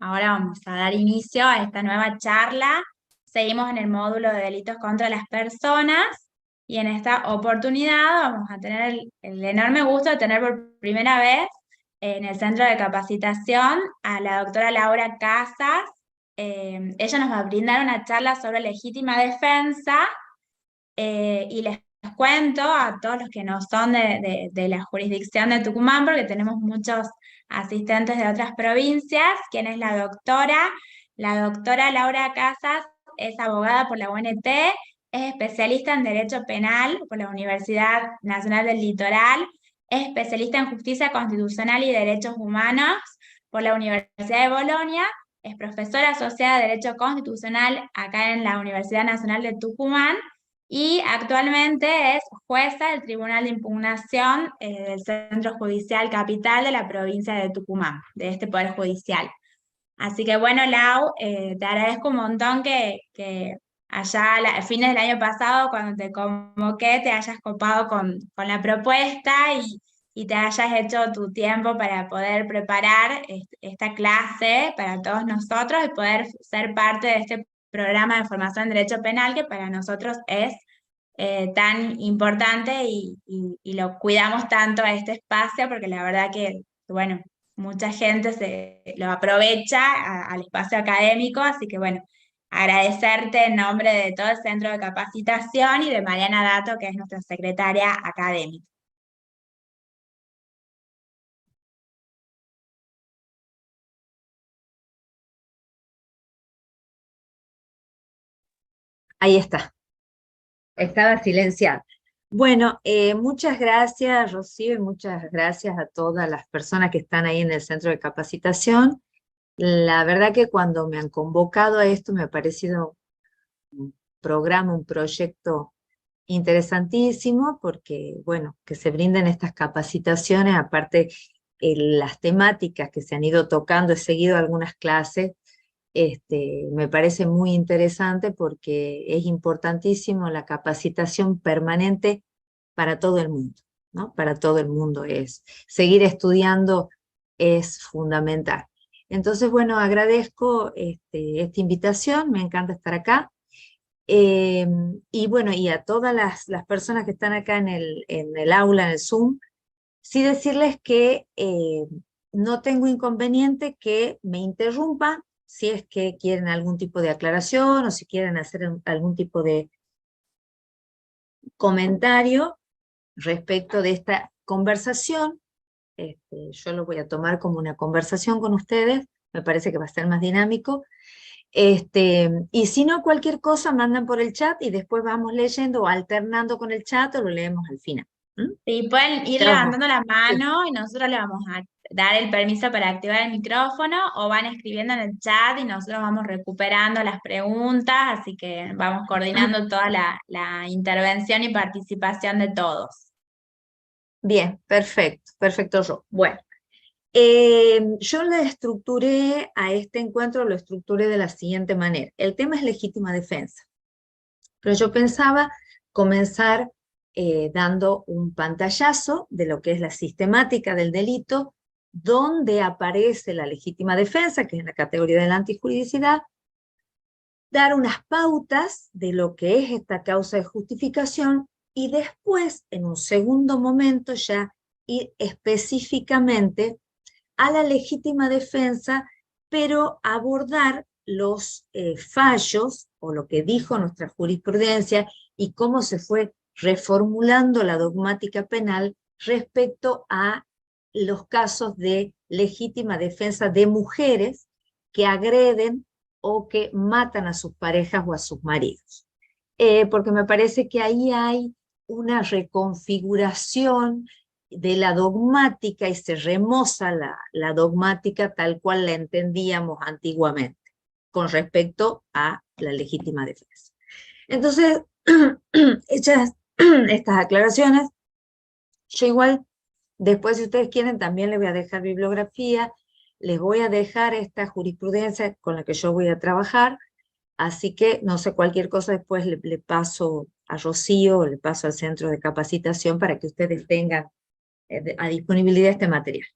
ahora vamos a dar inicio a esta nueva charla. Seguimos en el módulo de delitos contra las personas y en esta oportunidad vamos a tener el enorme gusto de tener por primera vez en el centro de capacitación a la doctora Laura Casas. Ella nos va a brindar una charla sobre legítima defensa y les cuento a todos los que no son de la jurisdicción de Tucumán, porque tenemos muchos asistentes de otras provincias, quién es la doctora. La doctora Laura Casas es abogada por la UNT, es especialista en Derecho Penal por la Universidad Nacional del Litoral, es especialista en Justicia Constitucional y Derechos Humanos por la Universidad de Bolonia, es profesora asociada de Derecho Constitucional acá en la Universidad Nacional de Tucumán y actualmente es jueza del Tribunal de Impugnación del Centro Judicial Capital de la provincia de Tucumán, de este Poder Judicial. Así que bueno, Lau, te agradezco un montón que allá a fines del año pasado, cuando te convoqué, te hayas copado con la propuesta y te hayas hecho tu tiempo para poder preparar esta clase para todos nosotros y poder ser parte de este programa de formación en Derecho Penal que para nosotros es tan importante y lo cuidamos tanto a este espacio porque la verdad que, bueno, mucha gente se lo aprovecha al espacio académico, así que bueno, agradecerte en nombre de todo el centro de capacitación y de Mariana Dato, que es nuestra secretaria académica. Ahí está, estaba silenciada. Bueno, muchas gracias, Rocío, y muchas gracias a todas las personas que están ahí en el centro de capacitación. La verdad que cuando me han convocado a esto me ha parecido un programa, un proyecto interesantísimo, porque, bueno, que se brinden estas capacitaciones, aparte las temáticas que se han ido tocando, he seguido algunas clases. Me parece muy interesante porque es importantísimo la capacitación permanente para todo el mundo, ¿no? Para todo el mundo seguir estudiando es fundamental. Entonces, bueno, agradezco esta invitación, me encanta estar acá. Y bueno, y a todas las personas que están acá en el aula, en el Zoom, sí decirles que no tengo inconveniente que me interrumpan si es que quieren algún tipo de aclaración o si quieren hacer algún tipo de comentario respecto de esta conversación. Yo lo voy a tomar como una conversación con ustedes, me parece que va a ser más dinámico. Y si no, cualquier cosa mandan por el chat y después vamos leyendo o alternando con el chat o lo leemos al final. ¿Mm? Sí, pueden ir Ya vos. levantando la Sí. mano y nosotros le vamos a dar el permiso para activar el micrófono o van escribiendo en el chat y nosotros vamos recuperando las preguntas, así que vamos coordinando toda la intervención y participación de todos. Bien, perfecto, perfecto yo. Bueno, yo le estructuré a este encuentro, lo estructuré de la siguiente manera. El tema es legítima defensa, pero yo pensaba comenzar dando un pantallazo de lo que es la sistemática del delito, donde aparece la legítima defensa, que es la categoría de la antijuridicidad, dar unas pautas de lo que es esta causa de justificación y después, en un segundo momento, ya ir específicamente a la legítima defensa, pero abordar los fallos o lo que dijo nuestra jurisprudencia y cómo se fue reformulando la dogmática penal respecto a los casos de legítima defensa de mujeres que agreden o que matan a sus parejas o a sus maridos. Porque me parece que ahí hay una reconfiguración de la dogmática y se remoza la dogmática tal cual la entendíamos antiguamente con respecto a la legítima defensa. Entonces, hechas estas aclaraciones, yo igual, después si ustedes quieren, también les voy a dejar bibliografía, les voy a dejar esta jurisprudencia con la que yo voy a trabajar, así que, no sé, cualquier cosa después le paso a Rocío o le paso al centro de capacitación para que ustedes tengan a disponibilidad este material.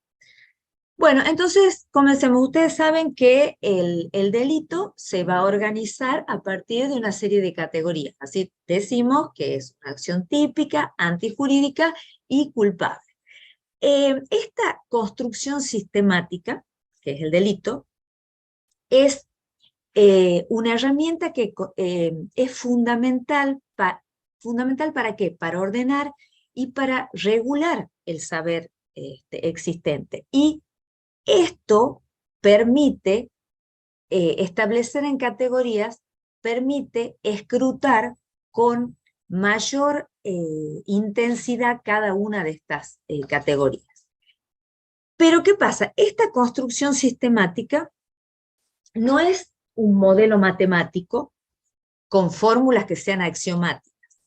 Bueno, entonces comencemos. Ustedes saben que el delito se va a organizar a partir de una serie de categorías. Así decimos que es una acción típica, antijurídica y culpable. Esta construcción sistemática, que es el delito, es una herramienta que es fundamental ¿para qué? Para ordenar y para regular el saber existente. Y esto permite establecer en categorías, permite escrutar con mayor intensidad cada una de estas categorías. Pero ¿qué pasa? Esta construcción sistemática no es un modelo matemático con fórmulas que sean axiomáticas.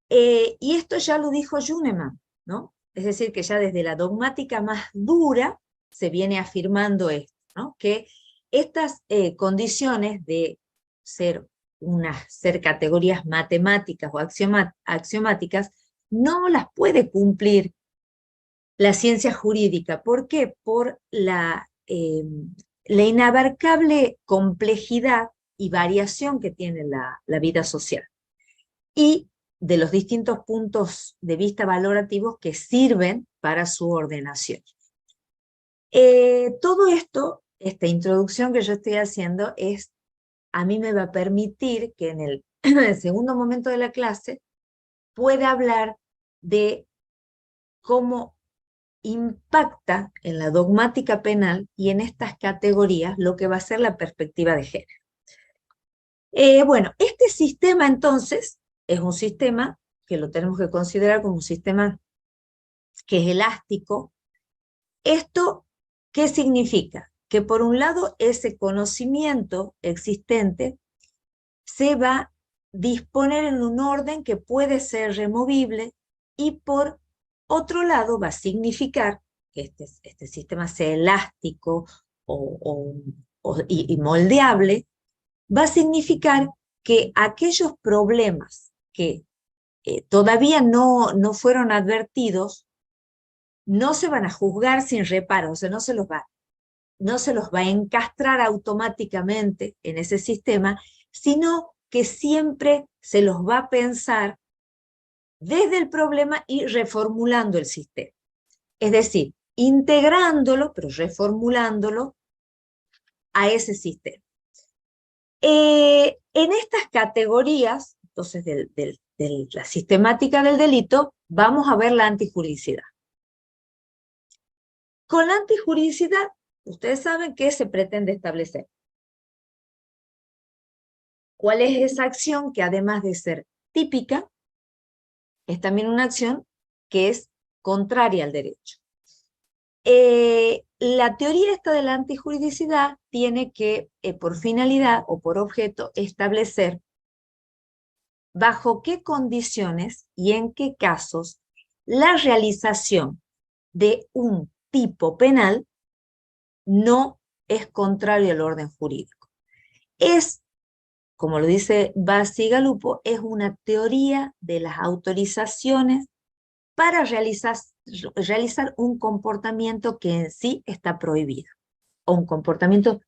Y esto ya lo dijo Juneman, ¿no? Es decir, que ya desde la dogmática más dura se viene afirmando esto, ¿no? Que estas condiciones de ser categorías matemáticas o axiomáticas no las puede cumplir la ciencia jurídica. ¿Por qué? Por la inabarcable complejidad y variación que tiene la vida social y de los distintos puntos de vista valorativos que sirven para su ordenación. Todo esto, esta introducción que yo estoy haciendo, a mí me va a permitir que en el segundo momento de la clase pueda hablar de cómo impacta en la dogmática penal y en estas categorías lo que va a ser la perspectiva de género. Bueno, este sistema entonces es un sistema que lo tenemos que considerar como un sistema que es elástico. ¿Esto qué significa? Que por un lado ese conocimiento existente se va a disponer en un orden que puede ser removible y por otro lado va a significar que este sistema sea elástico y moldeable, va a significar que aquellos problemas que todavía no fueron advertidos no se van a juzgar sin reparo, o sea, no se los va a encastrar automáticamente en ese sistema, sino que siempre se los va a pensar desde el problema y reformulando el sistema. Es decir, integrándolo, pero reformulándolo a ese sistema. En estas categorías, entonces, de la sistemática del delito, vamos a ver la antijuridicidad. Con la antijuridicidad, ustedes saben qué se pretende establecer. ¿Cuál es esa acción que además de ser típica, es también una acción que es contraria al derecho? La teoría esta de la antijuridicidad tiene que, por finalidad o por objeto, establecer bajo qué condiciones y en qué casos la realización de un tipo penal no es contrario al orden jurídico. Es, como lo dice Basigalupo, es una teoría de las autorizaciones para realizar un comportamiento que en sí está prohibido, o un comportamiento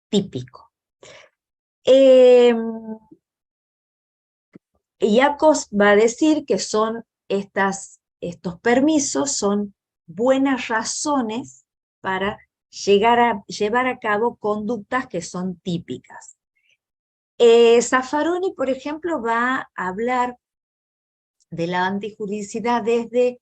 típico. Iacos va a decir que estos permisos son buenas razones para llevar a cabo conductas que son típicas. Zaffaroni, por ejemplo, va a hablar de la antijuridicidad desde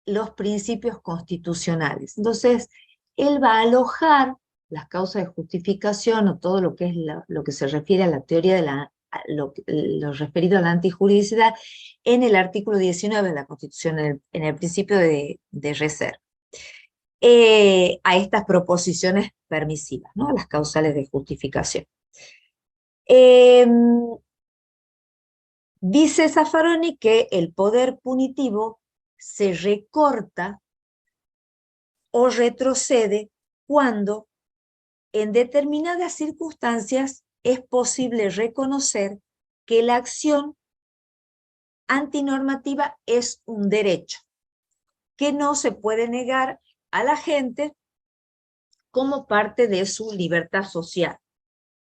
los principios constitucionales. Entonces, él va a alojar las causas de justificación o todo lo que es lo que se refiere a la teoría de lo referido a la antijuridicidad en el artículo 19 de la Constitución, en el principio de reserva. A estas proposiciones permisivas, ¿no? Las causales de justificación. Dice Zaffaroni que el poder punitivo se recorta o retrocede cuando en determinadas circunstancias es posible reconocer que la acción antinormativa es un derecho, que no se puede negar a la gente como parte de su libertad social,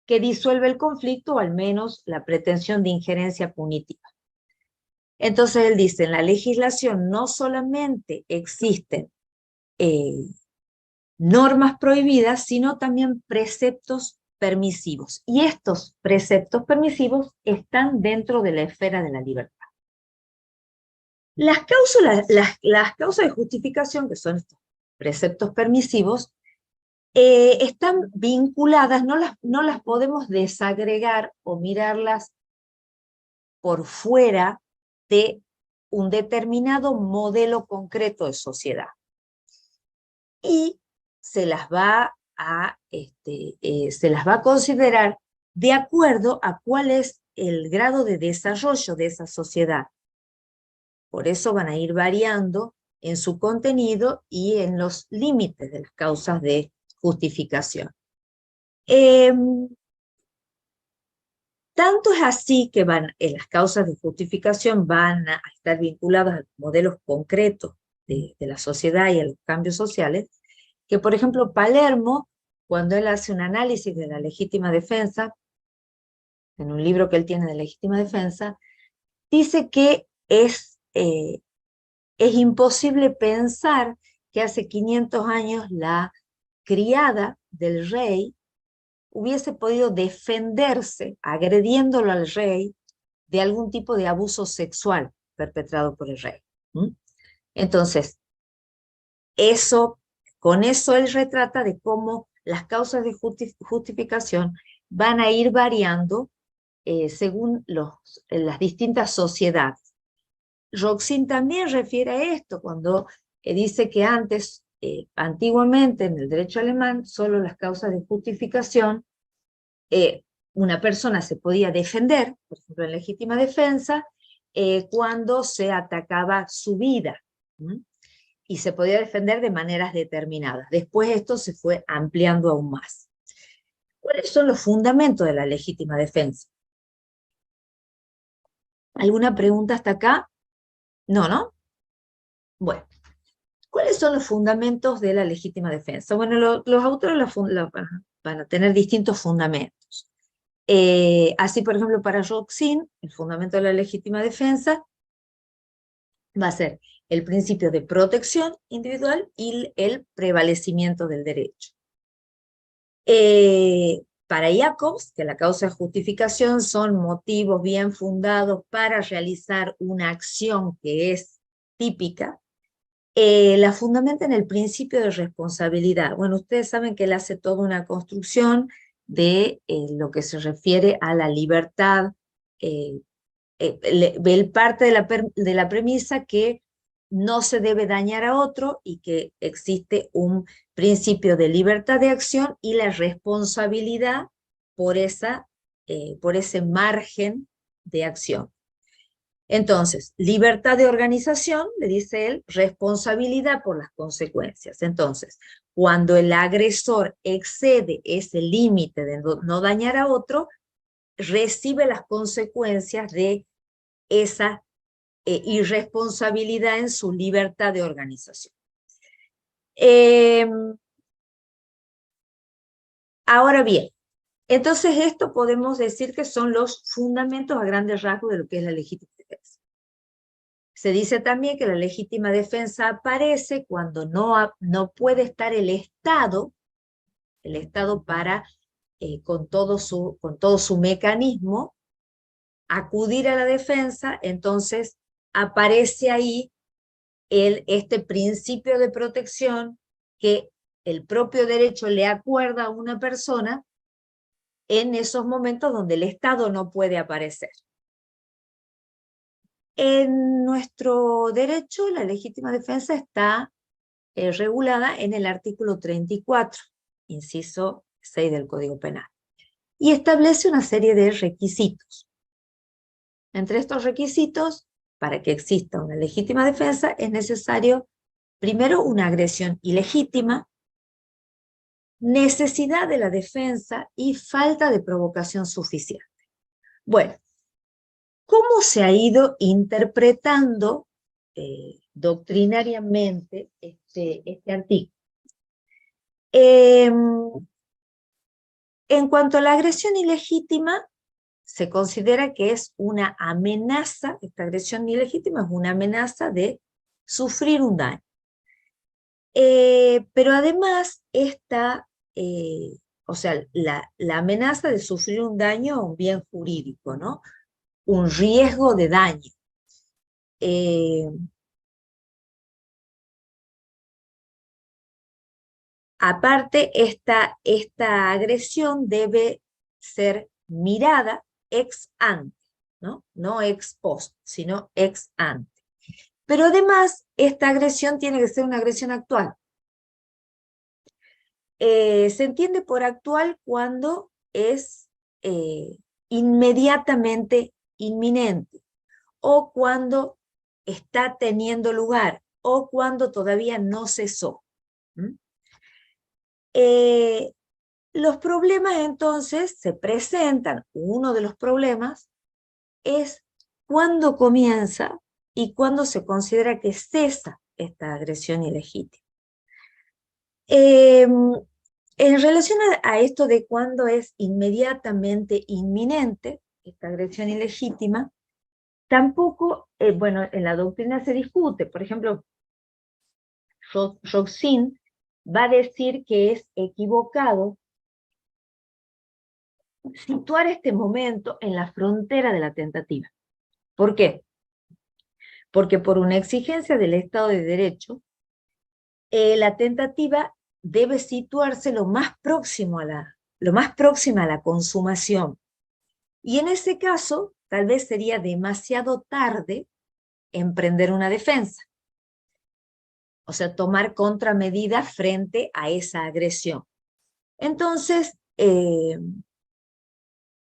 que disuelve el conflicto o al menos la pretensión de injerencia punitiva. Entonces él dice, en la legislación no solamente existen normas prohibidas, sino también preceptos permisivos. Y estos preceptos permisivos están dentro de la esfera de la libertad. Las causas de justificación, que son estos preceptos permisivos, están vinculadas, no las podemos desagregar o mirarlas por fuera de un determinado modelo concreto de sociedad. Y se las va a considerar de acuerdo a cuál es el grado de desarrollo de esa sociedad. Por eso van a ir variando en su contenido y en los límites de las causas de justificación. Tanto es así que las causas de justificación van a estar vinculadas a modelos concretos de la sociedad y a los cambios sociales, que por ejemplo Palermo, cuando él hace un análisis de la legítima defensa, en un libro que él tiene de legítima defensa, dice que es imposible pensar que hace 500 años la criada del rey hubiese podido defenderse agrediéndolo al rey de algún tipo de abuso sexual perpetrado por el rey. Entonces, con eso él retrata de cómo las causas de justificación van a ir variando según las distintas sociedades. Roxin también refiere a esto cuando dice que antiguamente en el derecho alemán, solo las causas de justificación, una persona se podía defender, por ejemplo en legítima defensa, cuando se atacaba su vida, y se podía defender de maneras determinadas. Después esto se fue ampliando aún más. ¿Cuáles son los fundamentos de la legítima defensa? ¿Alguna pregunta hasta acá? No, ¿no? Bueno, ¿cuáles son los fundamentos de la legítima defensa? Bueno, los autores van a tener distintos fundamentos. Así, por ejemplo, para Roxin, el fundamento de la legítima defensa va a ser el principio de protección individual y el prevalecimiento del derecho. Para Jacobs, que la causa de justificación son motivos bien fundados para realizar una acción que es típica, la fundamenta en el principio de responsabilidad. Bueno, ustedes saben que él hace toda una construcción de lo que se refiere a la libertad. Él parte de la premisa que no se debe dañar a otro y que existe un principio de libertad de acción y la responsabilidad por ese margen de acción. Entonces, libertad de organización, le dice él, responsabilidad por las consecuencias. Entonces, cuando el agresor excede ese límite de no dañar a otro, recibe las consecuencias de esa irresponsabilidad en su libertad de organización. Ahora bien, entonces esto podemos decir que son los fundamentos a grandes rasgos de lo que es la legítima defensa. Se dice también que la legítima defensa aparece cuando no puede estar el Estado para, con todo su mecanismo, acudir a la defensa. Entonces aparece ahí este principio de protección que el propio derecho le acuerda a una persona en esos momentos donde el Estado no puede aparecer. En nuestro derecho, la legítima defensa está regulada en el artículo 34, inciso 6 del Código Penal, y establece una serie de requisitos. Entre estos requisitos, para que exista una legítima defensa, es necesario, primero, una agresión ilegítima, necesidad de la defensa y falta de provocación suficiente. Bueno, ¿cómo se ha ido interpretando doctrinariamente este artículo? En cuanto a la agresión ilegítima, se considera que es una amenaza, esta agresión ilegítima es una amenaza de sufrir un daño. Pero además, o sea, la amenaza de sufrir un daño a un bien jurídico, ¿no? Un riesgo de daño. Aparte, esta agresión debe ser mirada ex ante, ¿no? No ex post, sino ex ante. Pero además, esta agresión tiene que ser una agresión actual. Se entiende por actual cuando es inmediatamente inminente, o cuando está teniendo lugar, o cuando todavía no cesó. Los problemas entonces se presentan, uno de los problemas es cuándo comienza y cuándo se considera que cesa esta agresión ilegítima. En relación a esto de cuándo es inmediatamente inminente esta agresión ilegítima, tampoco, bueno, en la doctrina se discute. Por ejemplo, Roxin va a decir que es equivocado situar este momento en la frontera de la tentativa. ¿Por qué? Porque por una exigencia del Estado de Derecho, la tentativa debe situarse lo más próxima a la consumación. Y en ese caso, tal vez sería demasiado tarde emprender una defensa. O sea, tomar contramedidas frente a esa agresión. Entonces,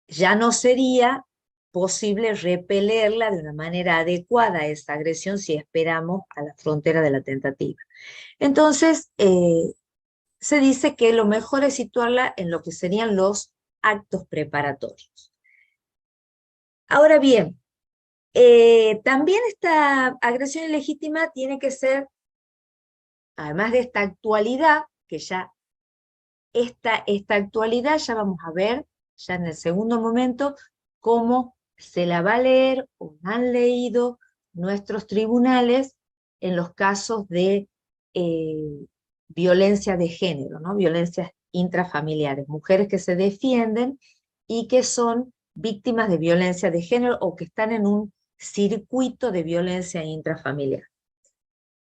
ya no sería posible repelerla de una manera adecuada a esa agresión si esperamos a la frontera de la tentativa. Entonces, se dice que lo mejor es situarla en lo que serían los actos preparatorios. Ahora bien, también esta agresión ilegítima tiene que ser, además de esta actualidad, que ya esta actualidad ya vamos a ver, ya en el segundo momento, cómo se la va a leer o han leído nuestros tribunales en los casos de violencia de género, ¿no? Violencias intrafamiliares, mujeres que se defienden y que son víctimas de violencia de género o que están en un circuito de violencia intrafamiliar.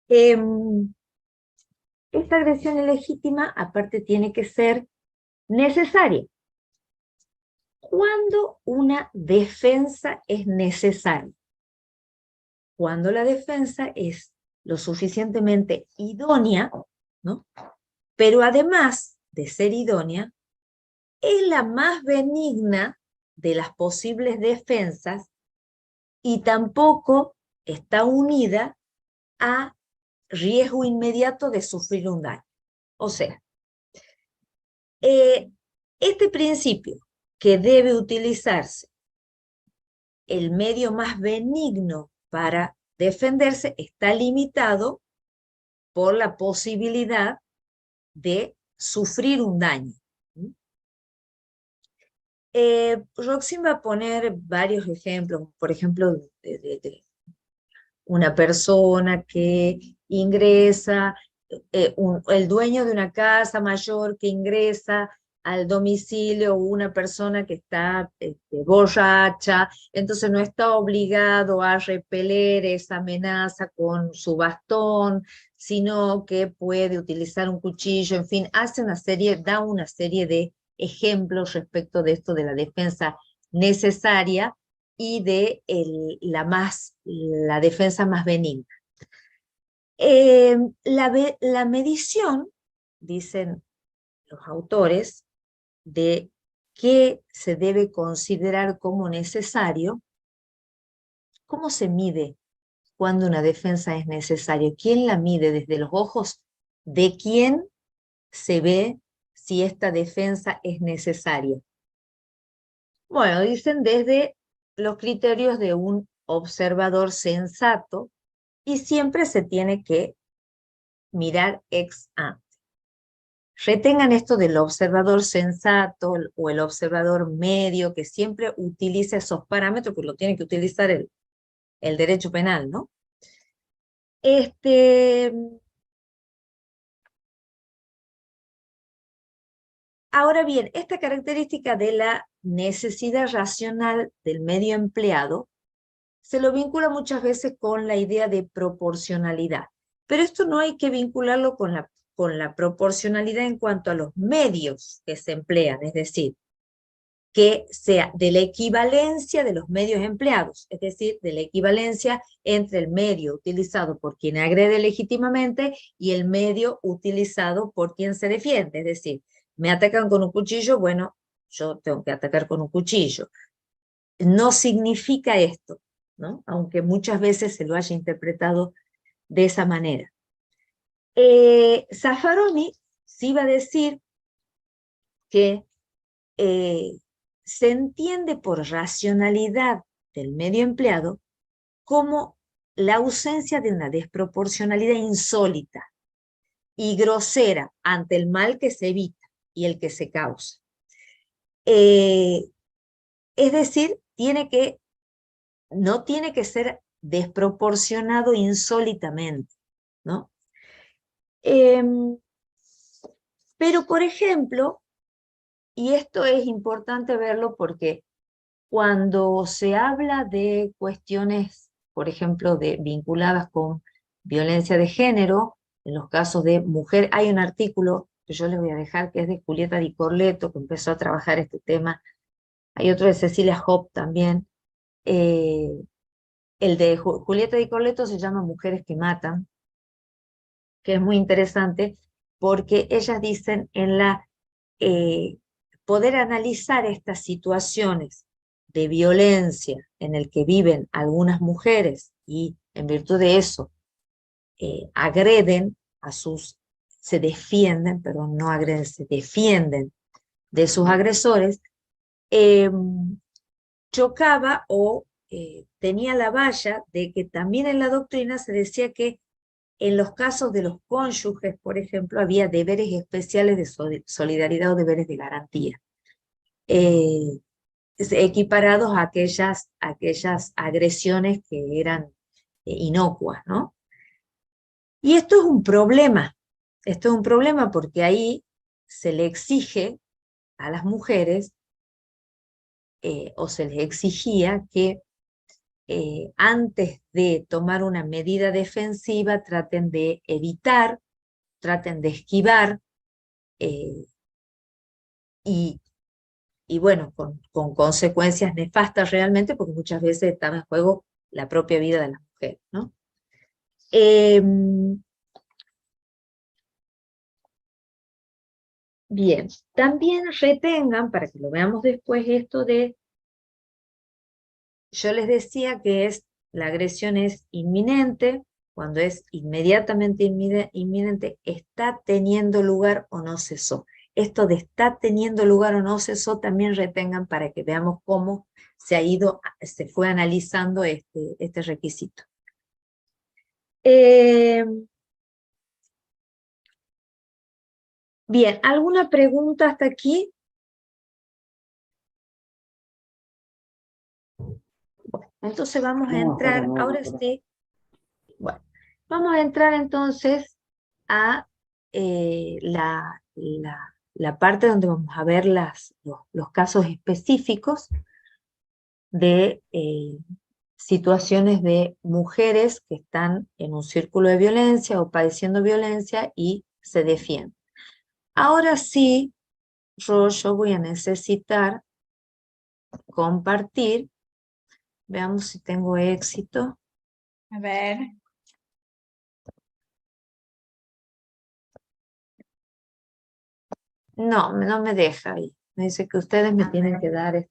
Esta agresión ilegítima, aparte, tiene que ser necesaria. ¿Cuándo una defensa es necesaria? Cuando la defensa es lo suficientemente idónea, ¿no? Pero además de ser idónea, es la más benigna de las posibles defensas y tampoco está unida a riesgo inmediato de sufrir un daño. O sea, este principio que debe utilizarse el medio más benigno para defenderse está limitado por la posibilidad de sufrir un daño. Roxin va a poner varios ejemplos, por ejemplo, de una persona que ingresa, el dueño de una casa mayor que ingresa al domicilio, una persona que está borracha, entonces no está obligado a repeler esa amenaza con su bastón, sino que puede utilizar un cuchillo, en fin, da una serie de ejemplos respecto de esto de la defensa necesaria y de la defensa más benigna. La medición, dicen los autores, de qué se debe considerar como necesario, ¿cómo se mide cuando una defensa es necesaria? ¿Quién la mide? ¿Desde los ojos de quién se ve si esta defensa es necesaria? Bueno, dicen desde los criterios de un observador sensato y siempre se tiene que mirar ex ante. Retengan esto del observador sensato o el observador medio, que siempre utiliza esos parámetros, pues lo tiene que utilizar el derecho penal, ¿no? Ahora bien, esta característica de la necesidad racional del medio empleado se lo vincula muchas veces con la idea de proporcionalidad, pero esto no hay que vincularlo con la proporcionalidad en cuanto a los medios que se emplean, es decir, que sea de la equivalencia de los medios empleados, es decir, de la equivalencia entre el medio utilizado por quien agrede legítimamente y el medio utilizado por quien se defiende. Es decir, me atacan con un cuchillo, bueno, yo tengo que atacar con un cuchillo. No significa esto, ¿no? Aunque muchas veces se lo haya interpretado de esa manera. Zaffaroni sí va a decir que se entiende por racionalidad del medio empleado como la ausencia de una desproporcionalidad insólita y grosera ante el mal que se evita y el que se causa. Es decir, no tiene que ser desproporcionado insólitamente, ¿no? Pero, por ejemplo, y esto es importante verlo porque cuando se habla de cuestiones, por ejemplo, vinculadas con violencia de género, en los casos de mujer, hay un artículo que yo les voy a dejar que es de Julieta Di Corleto, que empezó a trabajar este tema. Hay otro de Cecilia Hopp también. El de Julieta Di Corleto se llama Mujeres que matan, que es muy interesante porque ellas dicen poder analizar estas situaciones de violencia en el que viven algunas mujeres y en virtud de eso agreden se defienden, perdón, no agreden, se defienden de sus agresores, eh, chocaba o tenía la valla de que también en la doctrina se decía que en los casos de los cónyuges, por ejemplo, había deberes especiales de solidaridad o deberes de garantía, equiparados a aquellas agresiones que eran inocuas, ¿no? Y esto es un problema porque ahí se le exige a las mujeres, o se les exigía que antes de tomar una medida defensiva traten de evitar, traten de esquivar, eh, y, y bueno, con consecuencias nefastas realmente, porque muchas veces estaba en juego la propia vida de la mujer, ¿no? Bien, también retengan, para que lo veamos después, esto de, yo les decía que la agresión es inminente, cuando es inmediatamente inminente, está teniendo lugar o no cesó. Esto de está teniendo lugar o no cesó también retengan para que veamos cómo se fue analizando este requisito. Bien, ¿alguna pregunta hasta aquí? Bueno, entonces vamos a entrar, ahora sí, bueno, vamos a entrar entonces a la parte donde vamos a ver los casos específicos de situaciones de mujeres que están en un círculo de violencia o padeciendo violencia y se defienden. Ahora sí, yo voy a necesitar compartir, veamos si tengo éxito. A ver. No, no me deja ahí. Me dice que ustedes me tienen que dar,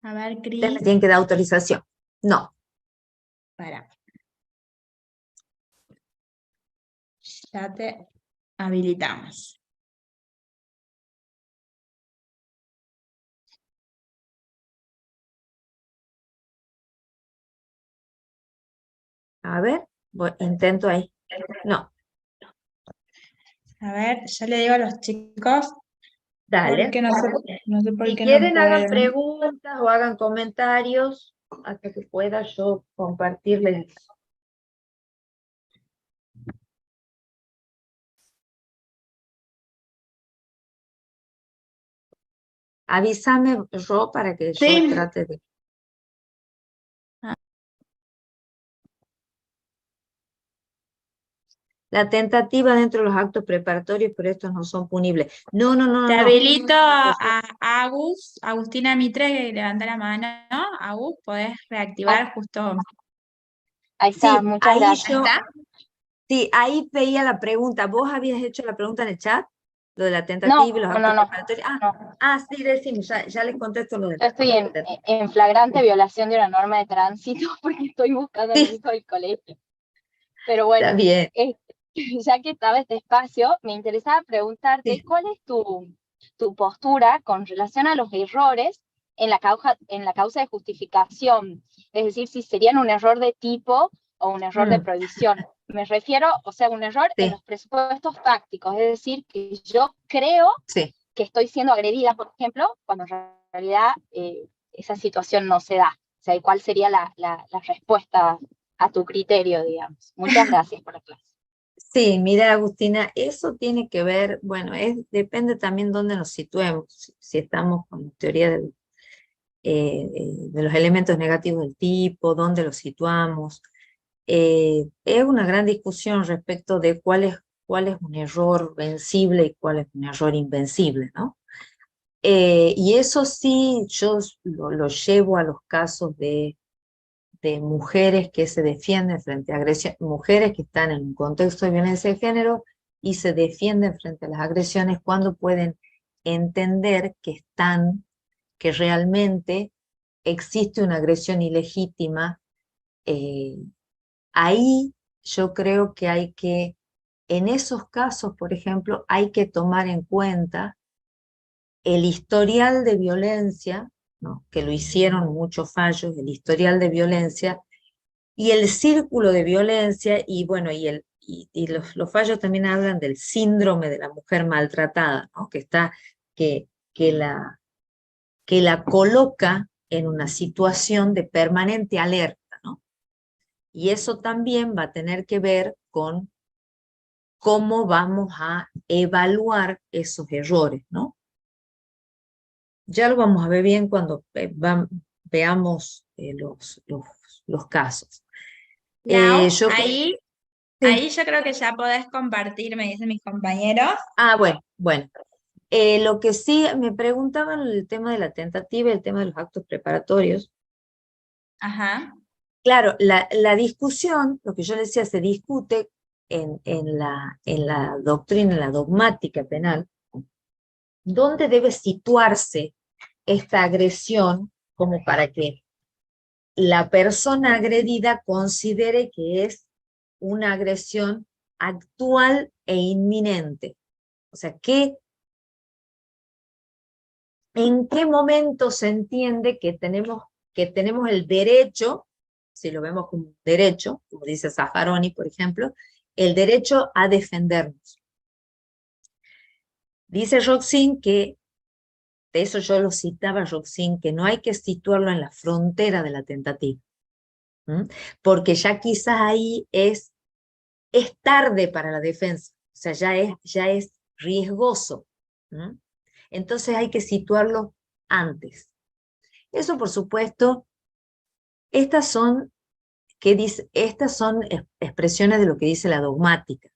A ver, ustedes me Cris. tienen que dar autorización. No. Para. Ya te habilitamos. A ver, intento ahí. No. A ver, ya le digo a los chicos, Dale. porque no sé por Si qué no quieren, hagan pueden. preguntas o hagan comentarios hasta que pueda yo compartirles. Avísame, Ro, para que yo Sí. trate de... La tentativa dentro de los actos preparatorios, pero estos no son punibles. No, no, no, Te no, no. habilito a Agustina Mitre, que levanta la mano, ¿no? Agus, podés Ah, reactivar justo. ahí está, Sí, muchas ahí gracias. Ahí yo, está. sí, ahí veía la pregunta. ¿Vos habías hecho la pregunta en el chat? Lo de la No, tentativa y los no, actos no, preparatorios. no. Sí, decimos, ya les contesto lo de Yo estoy en flagrante violación de una norma de tránsito porque estoy buscando a mi Sí, hijo del colegio. Pero está bueno, bien. ya que estaba este espacio, me interesaba preguntarte Sí. cuál es tu postura con relación a los errores en la causa de justificación. Es decir, si serían un error de tipo o un error de Mm, prohibición. Me refiero, o sea, un error en sí, los presupuestos fácticos, es decir, que yo creo sí. que estoy siendo agredida, por ejemplo, cuando en realidad esa situación no se da. O sea, ¿cuál sería la respuesta a tu criterio, digamos? Muchas gracias por la clase. Sí, mira, Agustina, eso tiene que ver, bueno, depende también dónde nos situemos, si estamos con la teoría de los elementos negativos del tipo, dónde los situamos. Es una gran discusión respecto de cuál es un error vencible y cuál es un error invencible, ¿no? Y eso sí, yo lo llevo a los casos de mujeres que se defienden frente a agresión, mujeres que están en un contexto de violencia de género y se defienden frente a las agresiones cuando pueden entender que realmente existe una agresión ilegítima. eh, Ahí yo creo que en esos casos, por ejemplo, hay que tomar en cuenta el historial de violencia, ¿no? Que lo hicieron muchos fallos, el historial de violencia y el círculo de violencia, y bueno, y los fallos también hablan del síndrome de la mujer maltratada, ¿no? Que, que la, que la coloca en una situación de permanente alerta, ¿no? Y eso también va a tener que ver con cómo vamos a evaluar esos errores, ¿no? Ya lo vamos a ver bien cuando veamos los casos. Lau, Yo creo, ahí sí. yo creo que ya podés compartir, me dicen mis compañeros. Bueno. Lo que sí me preguntaban el tema de la tentativa y el tema de los actos preparatorios. Ajá. Claro, la discusión, lo que yo decía, se discute en la doctrina, en la dogmática penal, dónde debe situarse esta agresión como para que la persona agredida considere que es una agresión actual e inminente. O sea, ¿en qué momento se entiende que tenemos el derecho, si lo vemos como un derecho, como dice Zaffaroni, por ejemplo, el derecho a defendernos? Dice Roxin que, de eso yo lo citaba Roxin, que no hay que situarlo en la frontera de la tentativa, ¿m? Porque ya quizás ahí es tarde para la defensa, o sea, ya es riesgoso, ¿m? Entonces hay que situarlo antes. Eso, por supuesto, estas son, estas son expresiones de lo que dice la dogmática.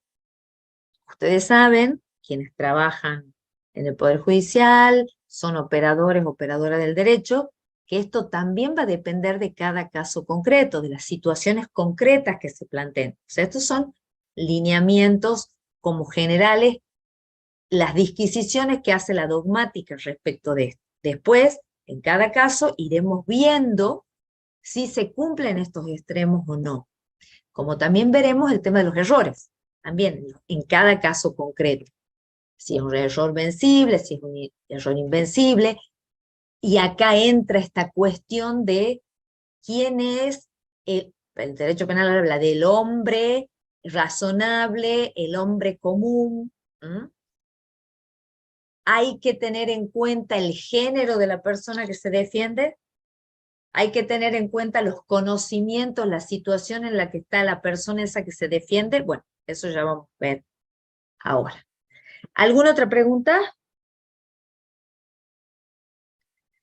Ustedes saben, quienes trabajan en el Poder Judicial, son operadores, operadoras del derecho, que esto también va a depender de cada caso concreto, de las situaciones concretas que se planteen. O sea, estos son lineamientos como generales, las disquisiciones que hace la dogmática respecto de esto. Después, en cada caso, iremos viendo si se cumplen estos extremos o no. Como también veremos el tema de los errores, también en cada caso concreto. Si es un error vencible, si es un error invencible. Y acá entra esta cuestión de quién es, el derecho penal habla del hombre razonable, el hombre común, ¿Mm? Hay que tener en cuenta el género de la persona que se defiende, hay que tener en cuenta los conocimientos, la situación en la que está la persona esa que se defiende. Bueno, eso ya vamos a ver ahora. ¿Alguna otra pregunta?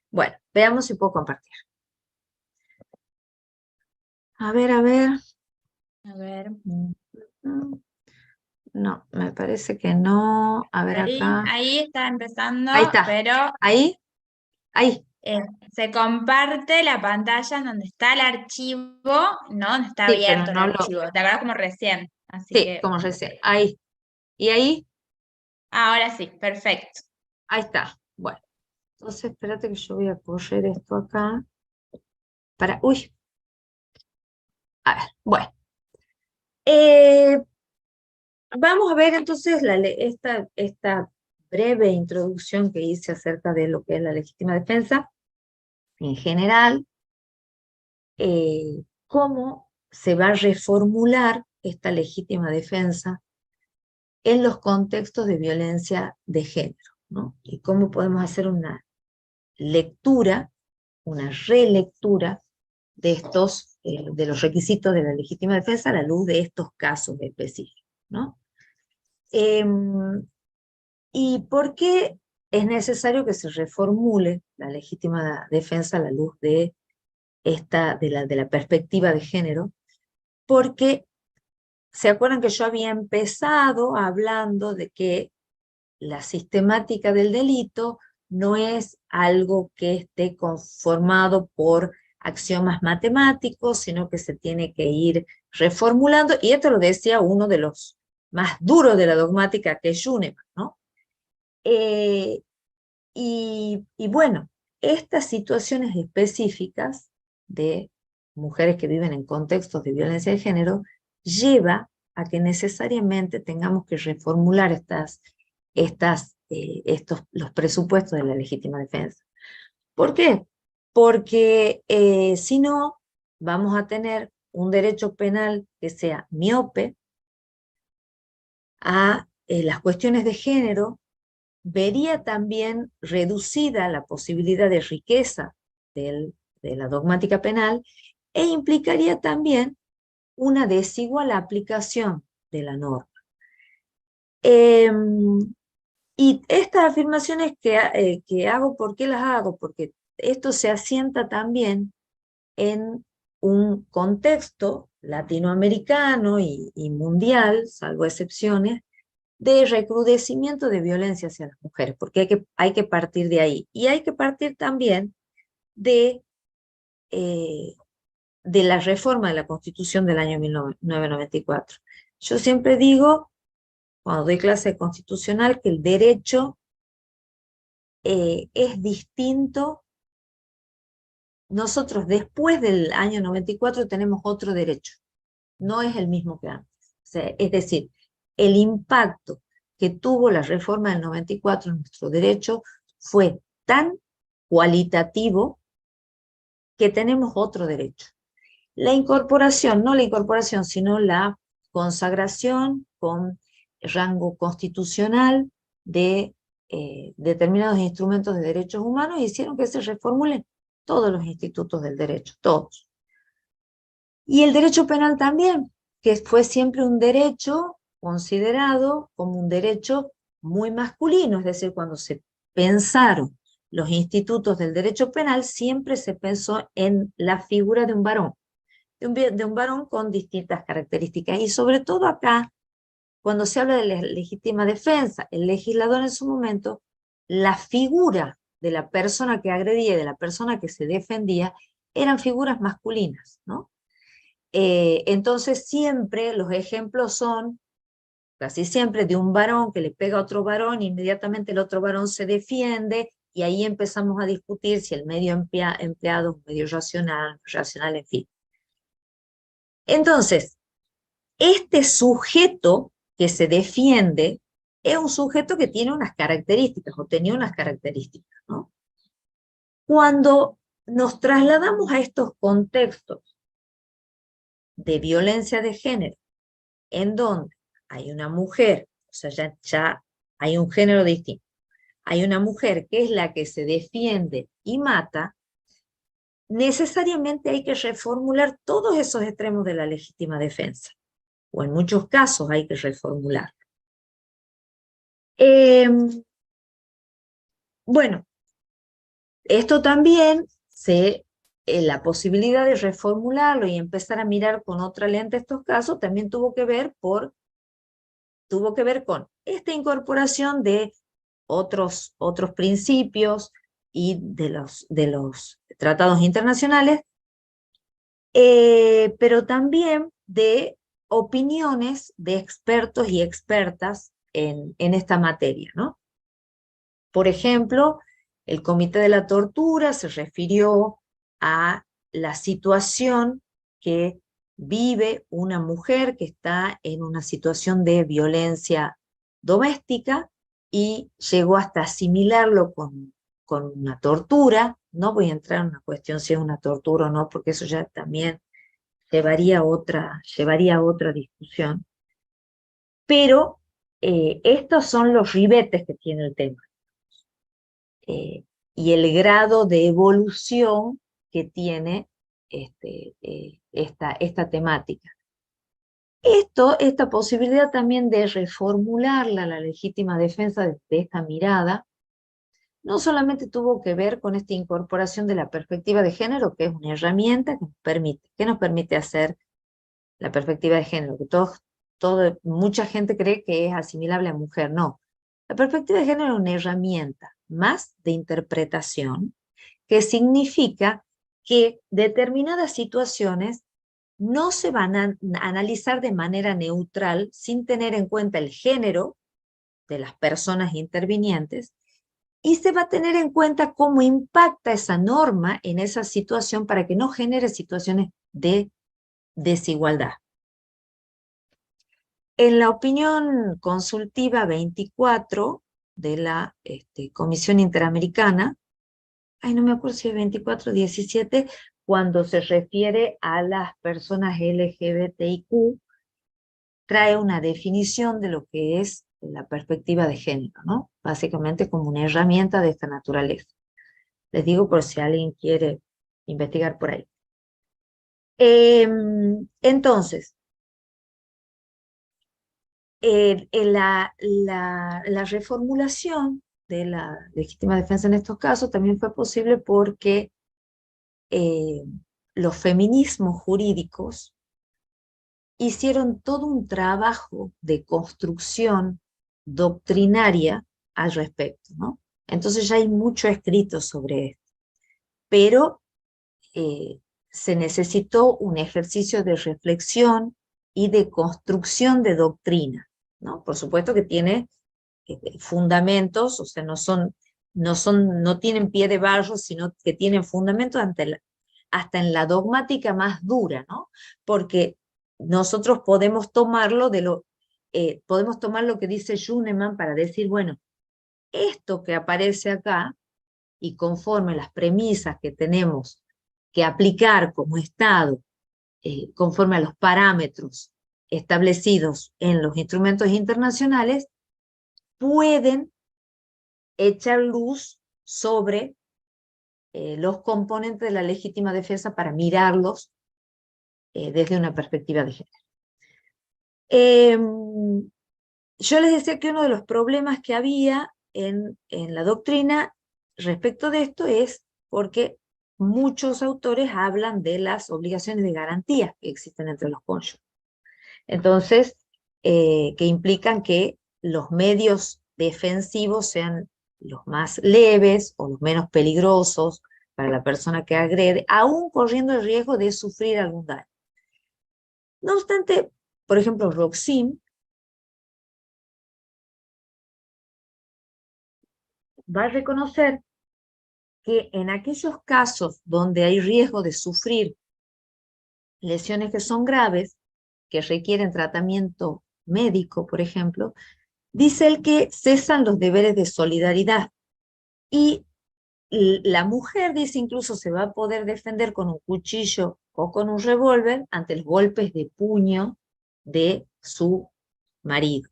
Bueno, veamos si puedo compartir. A ver, a ver. A ver. No, me parece que no. A ver acá. Ahí está empezando, Ahí está. pero Ahí. eh, se comparte la pantalla en donde está el archivo, no donde está Sí, pero abierto el no lo... archivo. ¿Te acuerdas como recién? Así Sí, que como recién. Ahí. ¿Y ahí? ahora sí, perfecto. Ahí está. Bueno. Entonces, espérate que yo voy a correr esto acá. Para... Uy. A ver. Bueno. Eh, Vamos a ver entonces esta breve introducción que hice acerca de lo que es la legítima defensa. En general, cómo se va a reformular esta legítima defensa en los contextos de violencia de género, ¿no? Y cómo podemos hacer una lectura, una relectura de de los requisitos de la legítima defensa a la luz de estos casos específicos, ¿no? ¿Y por qué es necesario que se reformule la legítima defensa a la luz de de la perspectiva de género? Porque se acuerdan que yo había empezado hablando de que la sistemática del delito no es algo que esté conformado por axiomas matemáticos, sino que se tiene que ir reformulando, y esto lo decía uno de los más duros de la dogmática, que es Juneman, ¿no? Y bueno, estas situaciones específicas de mujeres que viven en contextos de violencia de género lleva a que necesariamente tengamos que reformular los presupuestos de la legítima defensa. ¿Por qué? Porque si no, vamos a tener un derecho penal que sea miope a las cuestiones de género, vería también reducida la posibilidad de riqueza de la dogmática penal e implicaría también una desigual aplicación de la norma. Y estas afirmaciones que hago, ¿por qué las hago? Porque esto se asienta también en un contexto latinoamericano y mundial, salvo excepciones, de recrudecimiento de violencia hacia las mujeres, porque hay que partir de ahí. Y hay que partir también de, eh, de la reforma de la Constitución del año 1994. Yo siempre digo, cuando doy clase constitucional, que el derecho es distinto. Nosotros después del año 94 tenemos otro derecho, no es el mismo que antes. O sea, es decir, el impacto que tuvo la reforma del 94 en nuestro derecho fue tan cualitativo que tenemos otro derecho. La incorporación, no la incorporación, sino la consagración con rango constitucional de determinados instrumentos de derechos humanos hicieron que se reformulen todos los institutos del derecho, todos. Y el derecho penal también, que fue siempre un derecho considerado como un derecho muy masculino, es decir, cuando se pensaron los institutos del derecho penal, siempre se pensó en la figura de un varón, de un varón con distintas características. Y sobre todo acá, cuando se habla de la legítima defensa, el legislador en su momento, la figura de la persona que agredía y de la persona que se defendía eran figuras masculinas, ¿no? Entonces siempre los ejemplos son, casi siempre, de un varón que le pega a otro varón, inmediatamente el otro varón se defiende, y ahí empezamos a discutir si el medio empleado es un medio racional, en fin. Entonces, este sujeto que se defiende es un sujeto que tiene unas características, o tenía unas características, ¿no? Cuando nos trasladamos a estos contextos de violencia de género, en donde hay una mujer, o sea, ya hay un género distinto. Hay una mujer que es la que se defiende y mata, necesariamente hay que reformular todos esos extremos de la legítima defensa, o en muchos casos hay que reformular. Bueno, esto también la posibilidad de reformularlo y empezar a mirar con otra lente estos casos también tuvo que ver con esta incorporación de otros principios y de los tratados internacionales, pero también de opiniones de expertos y expertas en esta materia, ¿no? Por ejemplo, el Comité de la Tortura se refirió a la situación que vive una mujer que está en una situación de violencia doméstica y llegó hasta asimilarlo con una tortura. No voy a entrar en una cuestión si es una tortura o no, porque eso ya también llevaría a otra discusión. Pero estos son los ribetes que tiene el tema. Y el grado de evolución que tiene esta temática. Esta posibilidad también de reformularla, la legítima defensa desde esta mirada, no solamente tuvo que ver con esta incorporación de la perspectiva de género, que es una herramienta que nos permite hacer la perspectiva de género, que mucha gente cree que es asimilable a mujer. No, la perspectiva de género es una herramienta más de interpretación, que significa que determinadas situaciones no se van a analizar de manera neutral sin tener en cuenta el género de las personas intervinientes, y se va a tener en cuenta cómo impacta esa norma en esa situación para que no genere situaciones de desigualdad. En la opinión consultiva 24 de la Comisión Interamericana, no me acuerdo si es 24-17, cuando se refiere a las personas LGBTIQ, trae una definición de lo que es la perspectiva de género, ¿no? Básicamente como una herramienta de esta naturaleza. Les digo por si alguien quiere investigar por ahí. Entonces, la reformulación de la legítima defensa en estos casos también fue posible porque los feminismos jurídicos hicieron todo un trabajo de construcción doctrinaria al respecto, ¿no? Entonces ya hay mucho escrito sobre esto, pero se necesitó un ejercicio de reflexión y de construcción de doctrina, ¿no? Por supuesto que tiene fundamentos, o sea, no tienen pie de barro, sino que tienen fundamentos hasta en la dogmática más dura, ¿no? Porque nosotros podemos tomar lo que dice Schunemann para decir, bueno, esto que aparece acá, y conforme las premisas que tenemos que aplicar como Estado, conforme a los parámetros establecidos en los instrumentos internacionales, pueden echar luz sobre los componentes de la legítima defensa para mirarlos desde una perspectiva de género. Yo les decía que uno de los problemas que había en la doctrina respecto de esto es porque muchos autores hablan de las obligaciones de garantía que existen entre los cónyuges. Entonces, que implican que los medios defensivos sean los más leves o los menos peligrosos para la persona que agrede, aún corriendo el riesgo de sufrir algún daño. No obstante, por ejemplo, Roxin va a reconocer que en aquellos casos donde hay riesgo de sufrir lesiones que son graves, que requieren tratamiento médico, por ejemplo, dice él que cesan los deberes de solidaridad y la mujer, dice, incluso se va a poder defender con un cuchillo o con un revólver ante los golpes de puño de su marido.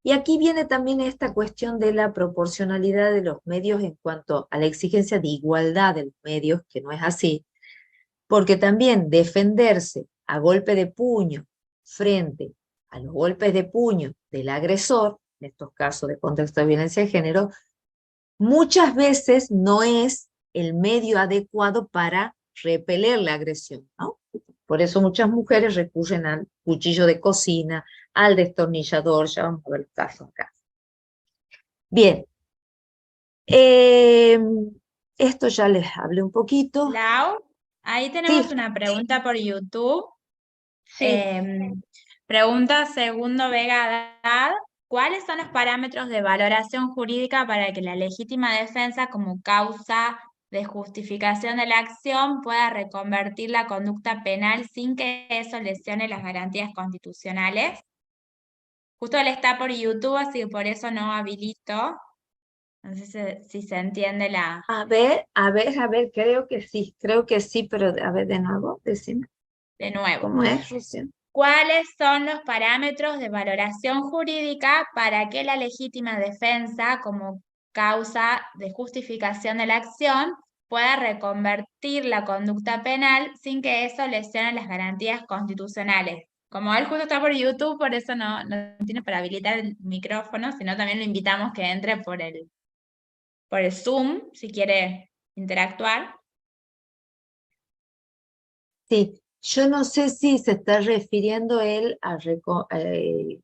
Y aquí viene también esta cuestión de la proporcionalidad de los medios en cuanto a la exigencia de igualdad de los medios, que no es así, porque también defenderse a golpe de puño frente a los golpes de puño del agresor, en estos casos de contexto de violencia de género, muchas veces no es el medio adecuado para repeler la agresión, ¿no? Por eso muchas mujeres recurren al cuchillo de cocina, al destornillador, ya vamos a ver el caso acá. Bien, esto ya les hablé un poquito. Lau, ahí tenemos Sí, una pregunta por YouTube. sí. Pregunta Segundo Vega Haddad, ¿cuáles son los parámetros de valoración jurídica para que la legítima defensa como causa de justificación de la acción pueda reconvertir la conducta penal sin que eso lesione las garantías constitucionales? Justo él está por YouTube, así que por eso no habilito. No sé si se entiende la... A ver, creo que sí, pero a ver de nuevo, decime, De nuevo. ¿cómo es, Rocío? ¿Cuáles son los parámetros de valoración jurídica para que la legítima defensa, como causa de justificación de la acción, pueda reconvertir la conducta penal sin que eso lesione las garantías constitucionales? Como él justo está por YouTube, por eso no tiene para habilitar el micrófono, sino también lo invitamos que entre por el Zoom, si quiere interactuar. Sí, yo no sé si se está refiriendo él a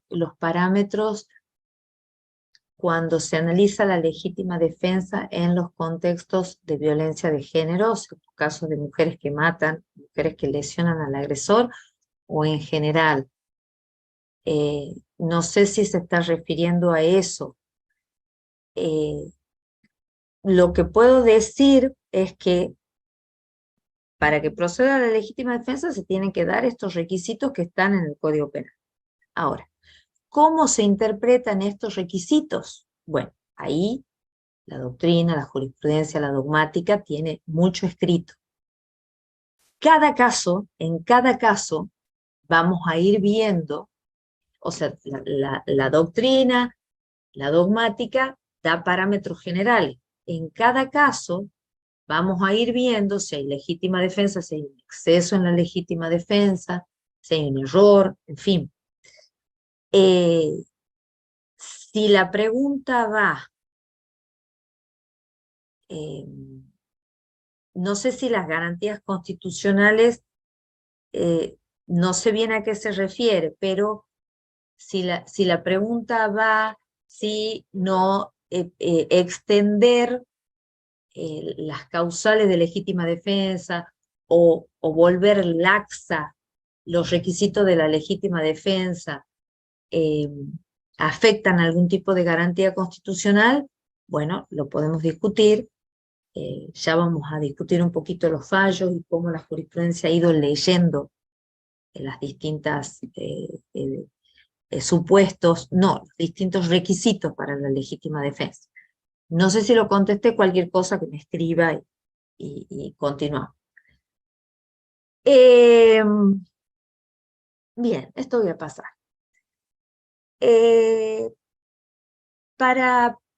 los parámetros cuando se analiza la legítima defensa en los contextos de violencia de género, o sea, casos de mujeres que matan, mujeres que lesionan al agresor, o en general. No sé si se está refiriendo a eso. Lo que puedo decir es que para que proceda la legítima defensa se tienen que dar estos requisitos que están en el Código Penal. Ahora, ¿cómo se interpretan estos requisitos? Bueno, ahí la doctrina, la jurisprudencia, la dogmática tiene mucho escrito. En cada caso, vamos a ir viendo, o sea, la doctrina, la dogmática da parámetros generales. En cada caso, vamos a ir viendo si hay legítima defensa, si hay un exceso en la legítima defensa, si hay un error, en fin. Si la pregunta va, no sé si las garantías constitucionales, no sé bien a qué se refiere, pero si la pregunta va, si no extender las causales de legítima defensa o volver laxa los requisitos de la legítima defensa, afectan algún tipo de garantía constitucional, bueno, lo podemos discutir. Ya vamos a discutir un poquito los fallos y cómo la jurisprudencia ha ido leyendo las distintas supuestos, no, los distintos requisitos para la legítima defensa. No sé si lo contesté, cualquier cosa que me escriba y continuamos. Bien, esto voy a pasar.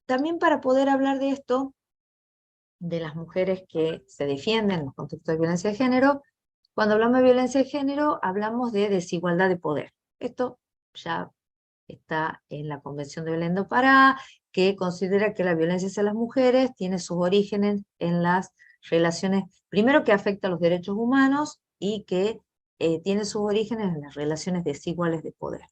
También para poder hablar de esto, de las mujeres que se defienden en los contextos de violencia de género, cuando hablamos de violencia de género, hablamos de desigualdad de poder. Esto ya está en la Convención de Belén do Pará, que considera que la violencia hacia las mujeres tiene sus orígenes en las relaciones, primero que afecta a los derechos humanos y que tiene sus orígenes en las relaciones desiguales de poder.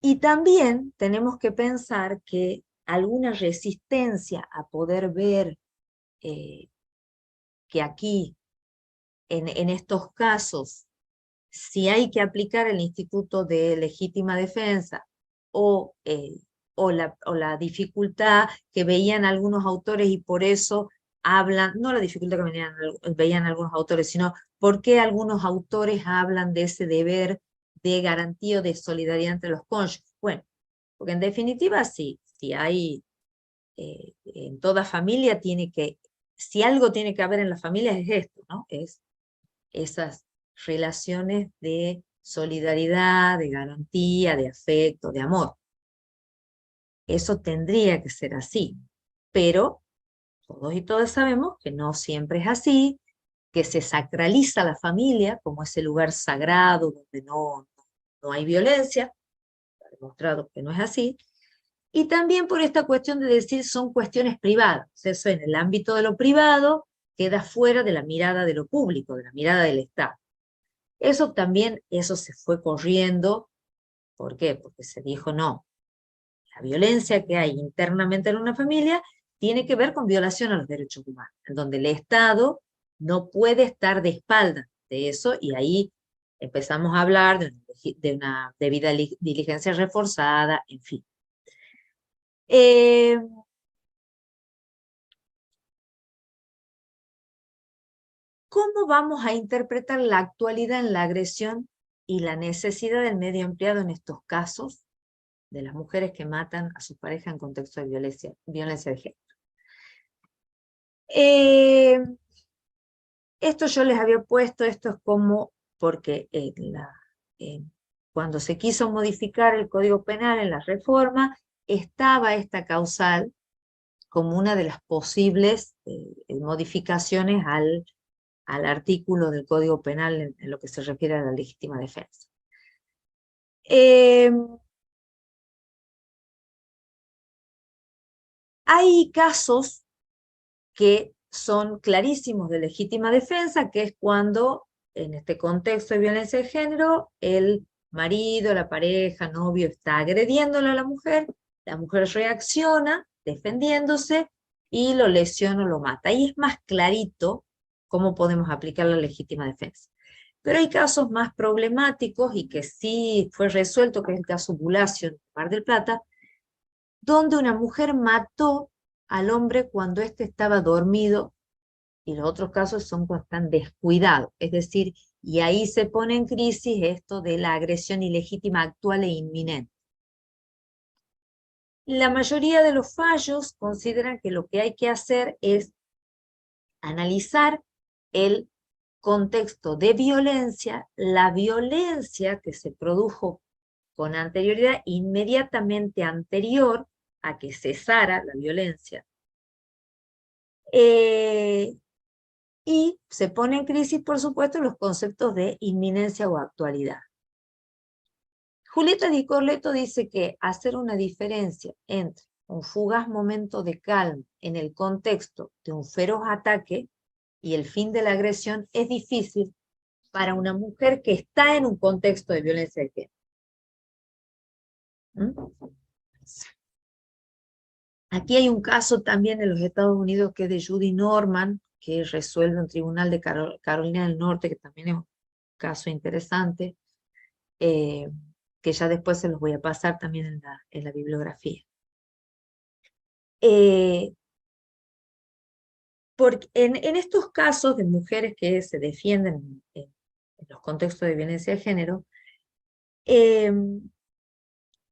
Y también tenemos que pensar que alguna resistencia a poder ver que aquí, en estos casos, si hay que aplicar el instituto de legítima defensa o la dificultad que veían algunos autores y por eso hablan, no la dificultad que veían algunos autores, sino por qué algunos autores hablan de ese deber de garantía o de solidaridad entre los cónyuges. Bueno, porque en definitiva si hay, en toda familia si algo tiene que haber en la familia es esto, ¿no? Es esas relaciones de solidaridad, de garantía, de afecto, de amor. Eso tendría que ser así, pero todos y todas sabemos que no siempre es así, que se sacraliza la familia como ese lugar sagrado donde no hay violencia, está demostrado que no es así, y también por esta cuestión de decir son cuestiones privadas, eso en el ámbito de lo privado queda fuera de la mirada de lo público, de la mirada del Estado. Eso también, eso se fue corriendo, ¿por qué? Porque se dijo no, la violencia que hay internamente en una familia tiene que ver con violación a los derechos humanos, en donde el Estado no puede estar de espaldas de eso, y ahí empezamos a hablar de una debida diligencia reforzada, en fin. ¿Cómo vamos a interpretar la actualidad en la agresión y la necesidad del medio empleado en estos casos de las mujeres que matan a su pareja en contexto de violencia de género? Esto yo les había puesto, esto es como, porque cuando se quiso modificar el Código Penal en la reforma, estaba esta causal como una de las posibles modificaciones al artículo del Código Penal en lo que se refiere a la legítima defensa. Hay casos que son clarísimos de legítima defensa, que es cuando, en este contexto de violencia de género, el marido, la pareja, novio, está agrediéndole a la mujer reacciona defendiéndose y lo lesiona o lo mata. Ahí es más clarito cómo podemos aplicar la legítima defensa. Pero hay casos más problemáticos y que sí fue resuelto, que es el caso Bulacio en Mar del Plata, donde una mujer mató al hombre cuando éste estaba dormido, y los otros casos son cuando están descuidados, es decir, y ahí se pone en crisis esto de la agresión ilegítima actual e inminente. La mayoría de los fallos consideran que lo que hay que hacer es analizar el contexto de violencia, la violencia que se produjo con anterioridad, inmediatamente anterior a que cesara la violencia. Y se pone en crisis, por supuesto, los conceptos de inminencia o actualidad. Julieta Di Corleto dice que hacer una diferencia entre un fugaz momento de calma en el contexto de un feroz ataque y el fin de la agresión es difícil para una mujer que está en un contexto de violencia de género. Aquí hay un caso también en los Estados Unidos que es de Judy Norman, que resuelve un tribunal de Carolina del Norte, que también es un caso interesante, que ya después se los voy a pasar también en la bibliografía. Porque en estos casos de mujeres que se defienden en los contextos de violencia de género,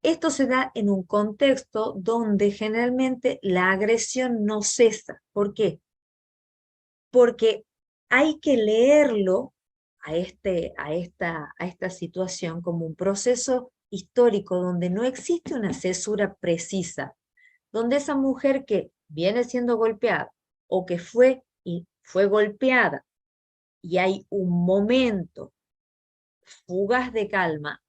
esto se da en un contexto donde generalmente la agresión no cesa. ¿Por qué? Porque hay que leerlo a esta situación como un proceso histórico donde no existe una cesura precisa, donde esa mujer que viene siendo golpeada o que fue golpeada y hay un momento fugaz de calma,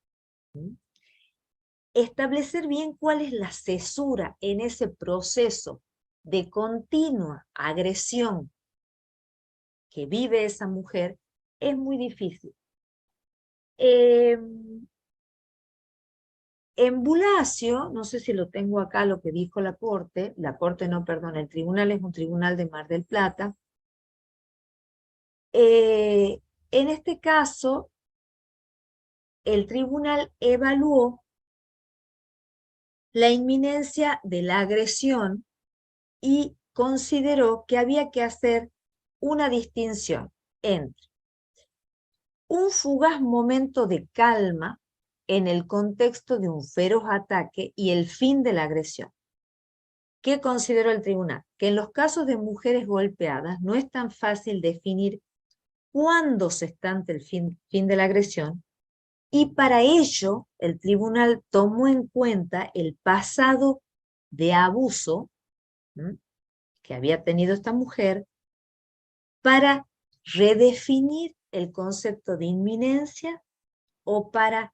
establecer bien cuál es la cesura en ese proceso de continua agresión que vive esa mujer es muy difícil. En Bulacio, no sé si lo tengo acá lo que dijo la Corte no, perdón, el tribunal es un tribunal de Mar del Plata. En este caso, el tribunal evaluó la inminencia de la agresión y consideró que había que hacer una distinción entre un fugaz momento de calma en el contexto de un feroz ataque y el fin de la agresión. ¿Qué consideró el tribunal? Que en los casos de mujeres golpeadas no es tan fácil definir cuándo se está ante el fin de la agresión, Y para ello, el tribunal tomó en cuenta el pasado de abuso que había tenido esta mujer para redefinir el concepto de inminencia o para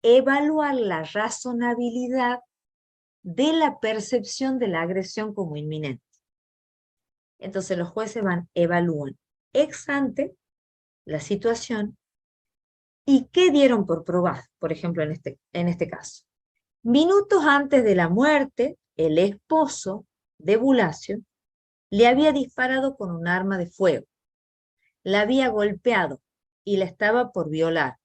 evaluar la razonabilidad de la percepción de la agresión como inminente. Entonces los jueces evalúan ex ante la situación y qué dieron por probado, por ejemplo, en este caso. Minutos antes de la muerte, el esposo de Bulacio le había disparado con un arma de fuego, la había golpeado y la estaba por violar.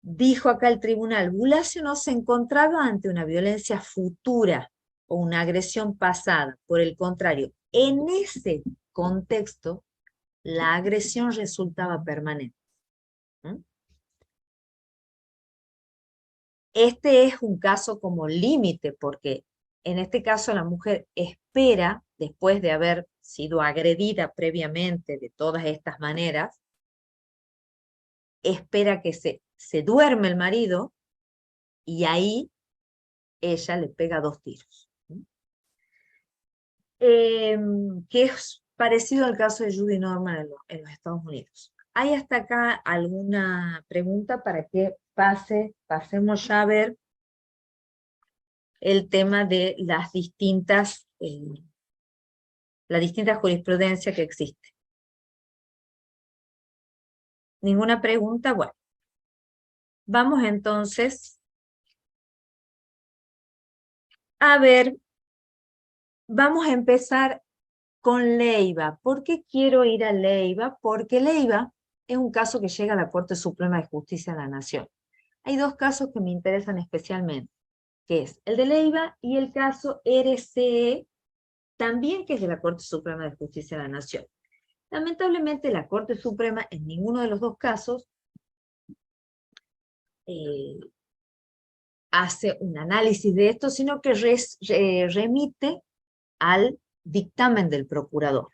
Dijo acá el tribunal, Bulacio no se encontraba ante una violencia futura o una agresión pasada. Por el contrario, en ese contexto, la agresión resultaba permanente. Este es un caso como límite, porque en este caso la mujer espera, después de haber sido agredida previamente de todas estas maneras, espera que se duerme el marido y ahí ella le pega 2 tiros. Que es parecido al caso de Judy Norman en los Estados Unidos. ¿Hay hasta acá alguna pregunta para que pasemos ya a ver el tema de la distinta jurisprudencia que existe? ¿Ninguna pregunta? Bueno, vamos entonces a ver, vamos a empezar con Leiva. ¿Por qué quiero ir a Leiva? Porque Leiva es un caso que llega a la Corte Suprema de Justicia de la Nación. Hay 2 casos que me interesan especialmente, que es el de Leiva y el caso RCE, también que es de la Corte Suprema de Justicia de la Nación. Lamentablemente la Corte Suprema en ninguno de los 2 casos hace un análisis de esto, sino que remite al dictamen del procurador.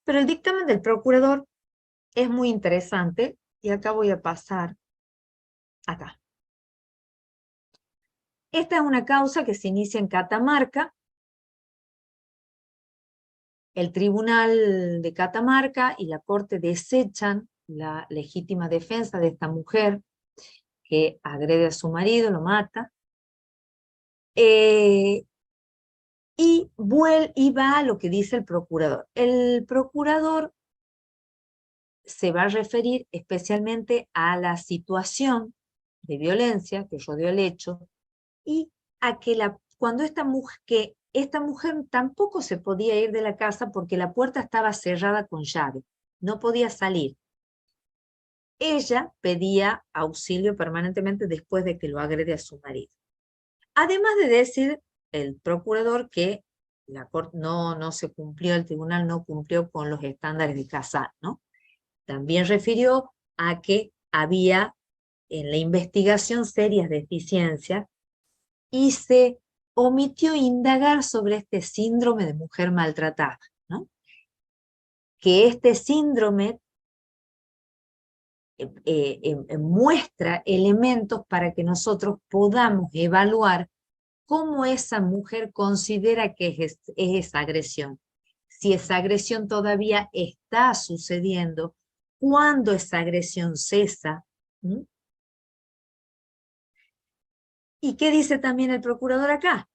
Pero el dictamen del procurador es muy interesante, y acá voy a pasar acá. Esta es una causa que se inicia en Catamarca. El tribunal de Catamarca y la corte desechan la legítima defensa de esta mujer que agrede a su marido, lo mata, y va a lo que dice el procurador. El procurador se va a referir especialmente a la situación de violencia que rodeó el hecho y a que cuando esta mujer tampoco se podía ir de la casa porque la puerta estaba cerrada con llave, no podía salir. Ella pedía auxilio permanentemente después de que lo agrede a su marido. Además de decir el procurador que la corte no se cumplió, el tribunal no cumplió con los estándares de Kazán, ¿no? También refirió a que había en la investigación serias deficiencias y se omitió indagar sobre este síndrome de mujer maltratada, ¿no? Que este síndrome muestra elementos para que nosotros podamos evaluar cómo esa mujer considera que es esa agresión. Si esa agresión todavía está sucediendo, cuándo esa agresión cesa. ¿Y qué dice también el procurador acá?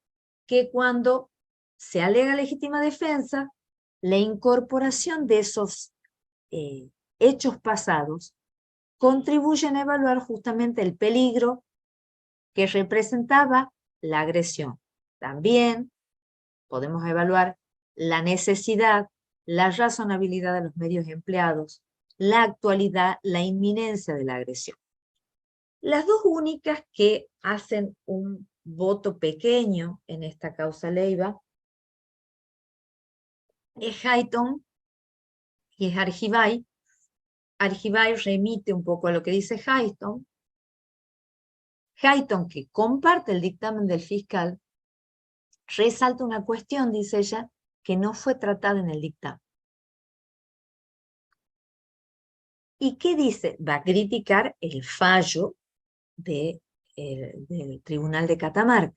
Que cuando se alega legítima defensa, la incorporación de esos hechos pasados contribuyen a evaluar justamente el peligro que representaba la agresión. También podemos evaluar la necesidad, la razonabilidad de los medios empleados, la actualidad, la inminencia de la agresión. Las 2 únicas que hacen un voto pequeño en esta causa Leiva es Hayton y es Argibay. Argibay remite un poco a lo que dice Hayton. Hayton, que comparte el dictamen del fiscal, resalta una cuestión, dice ella, que no fue tratada en el dictamen. ¿Y qué dice? Va a criticar el fallo del Tribunal de Catamarca.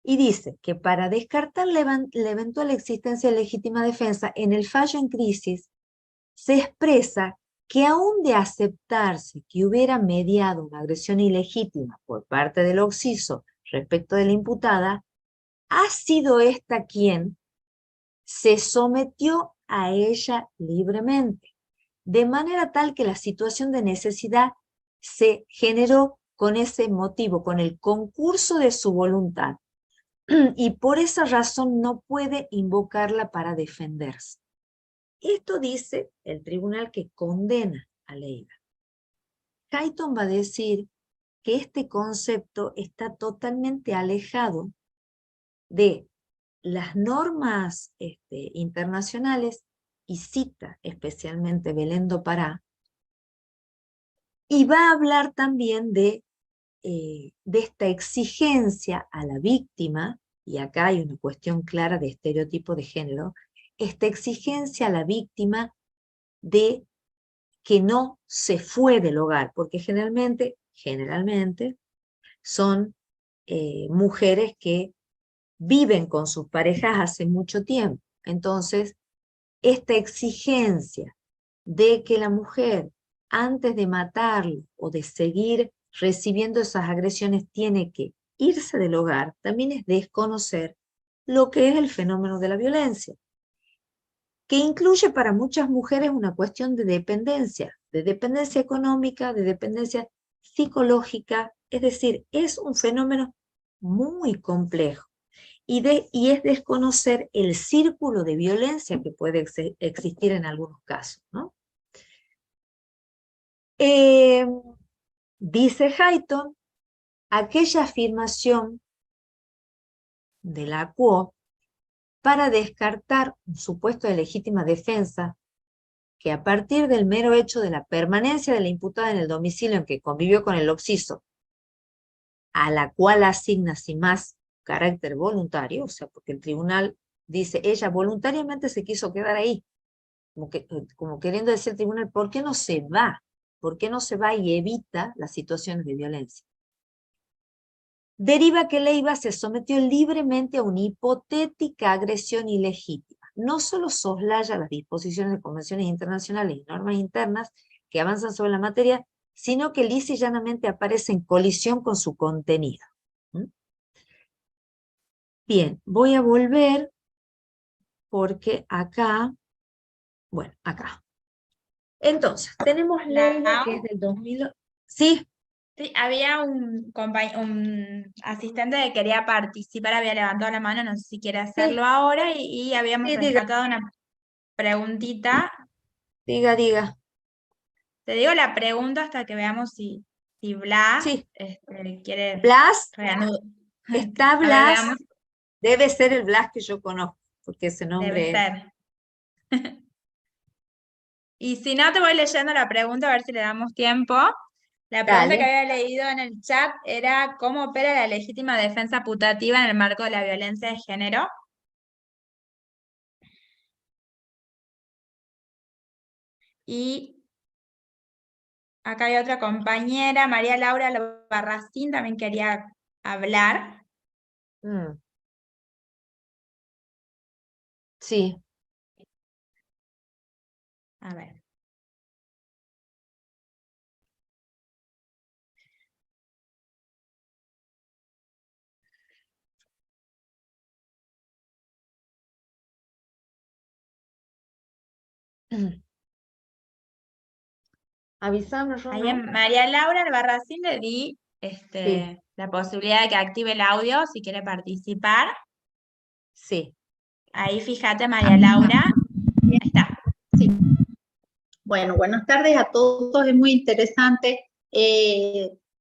Y dice que para descartar la eventual existencia de legítima defensa, en el fallo en crisis se expresa que aún de aceptarse que hubiera mediado una agresión ilegítima por parte del occiso respecto de la imputada, ha sido esta quien se sometió a ella libremente, de manera tal que la situación de necesidad se generó con ese motivo, con el concurso de su voluntad, y por esa razón no puede invocarla para defenderse. Esto dice el tribunal que condena a Leiva. Hayton va a decir que este concepto está totalmente alejado de las normas internacionales, y cita especialmente Belén do Pará, y va a hablar también de esta exigencia a la víctima, y acá hay una cuestión clara de estereotipo de género, esta exigencia a la víctima de que no se fue del hogar, porque generalmente son mujeres que viven con sus parejas hace mucho tiempo. Entonces, esta exigencia de que la mujer, antes de matarlo o de seguir recibiendo esas agresiones, tiene que irse del hogar, también es desconocer lo que es el fenómeno de la violencia, que incluye para muchas mujeres una cuestión de dependencia económica, de dependencia psicológica, es decir, es un fenómeno muy complejo. Y es desconocer el círculo de violencia que puede existir en algunos casos, ¿no? Dice Hayton, aquella afirmación de la Quo para descartar un supuesto de legítima defensa que a partir del mero hecho de la permanencia de la imputada en el domicilio en que convivió con el occiso, a la cual asigna sin más carácter voluntario, o sea, porque el tribunal dice, ella voluntariamente se quiso quedar ahí, como queriendo decir el tribunal, ¿por qué no se va? ¿Por qué no se va y evita las situaciones de violencia? Deriva que Leiva se sometió libremente a una hipotética agresión ilegítima. No solo soslaya las disposiciones de convenciones internacionales y normas internas que avanzan sobre la materia, sino que lisa y llanamente aparece en colisión con su contenido. Bien, voy a volver porque acá, bueno, acá. Entonces, tenemos Leiva que es del 2000. ¿Sí? Sí, había un asistente que quería participar, había levantado la mano, no sé si quiere hacerlo ahora, y habíamos Sí, diga. rescatado una preguntita. Diga. Te digo la pregunta hasta que veamos si Blas Sí. quiere Blas, reanudar. está A ver, Blas, veamos. debe ser el Blas que yo conozco, porque ese Debe nombre... ser. Y si no, te voy leyendo la pregunta a ver si le damos tiempo. La pregunta que Dale. había leído en el chat era ¿cómo opera la legítima defensa putativa en el marco de la violencia de género? Y acá hay otra compañera, María Laura Albarracín, también quería hablar. Sí. A ver. Avísame, Ahí ¿no? en María Laura Albarracín le di Sí. la posibilidad de que active el audio si quiere participar. Sí. Ahí fíjate, María Laura. Ahí está. Sí. Bueno, buenas tardes a todos, es muy interesante.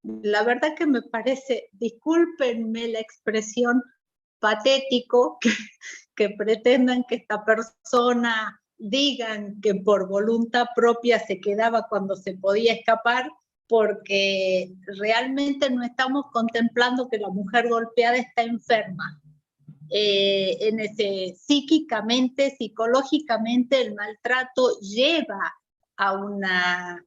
La verdad que me parece, discúlpenme la expresión, patético que pretendan que esta persona digan que por voluntad propia se quedaba cuando se podía escapar, porque realmente no estamos contemplando que la mujer golpeada está enferma. Psíquicamente, psicológicamente, el maltrato lleva a una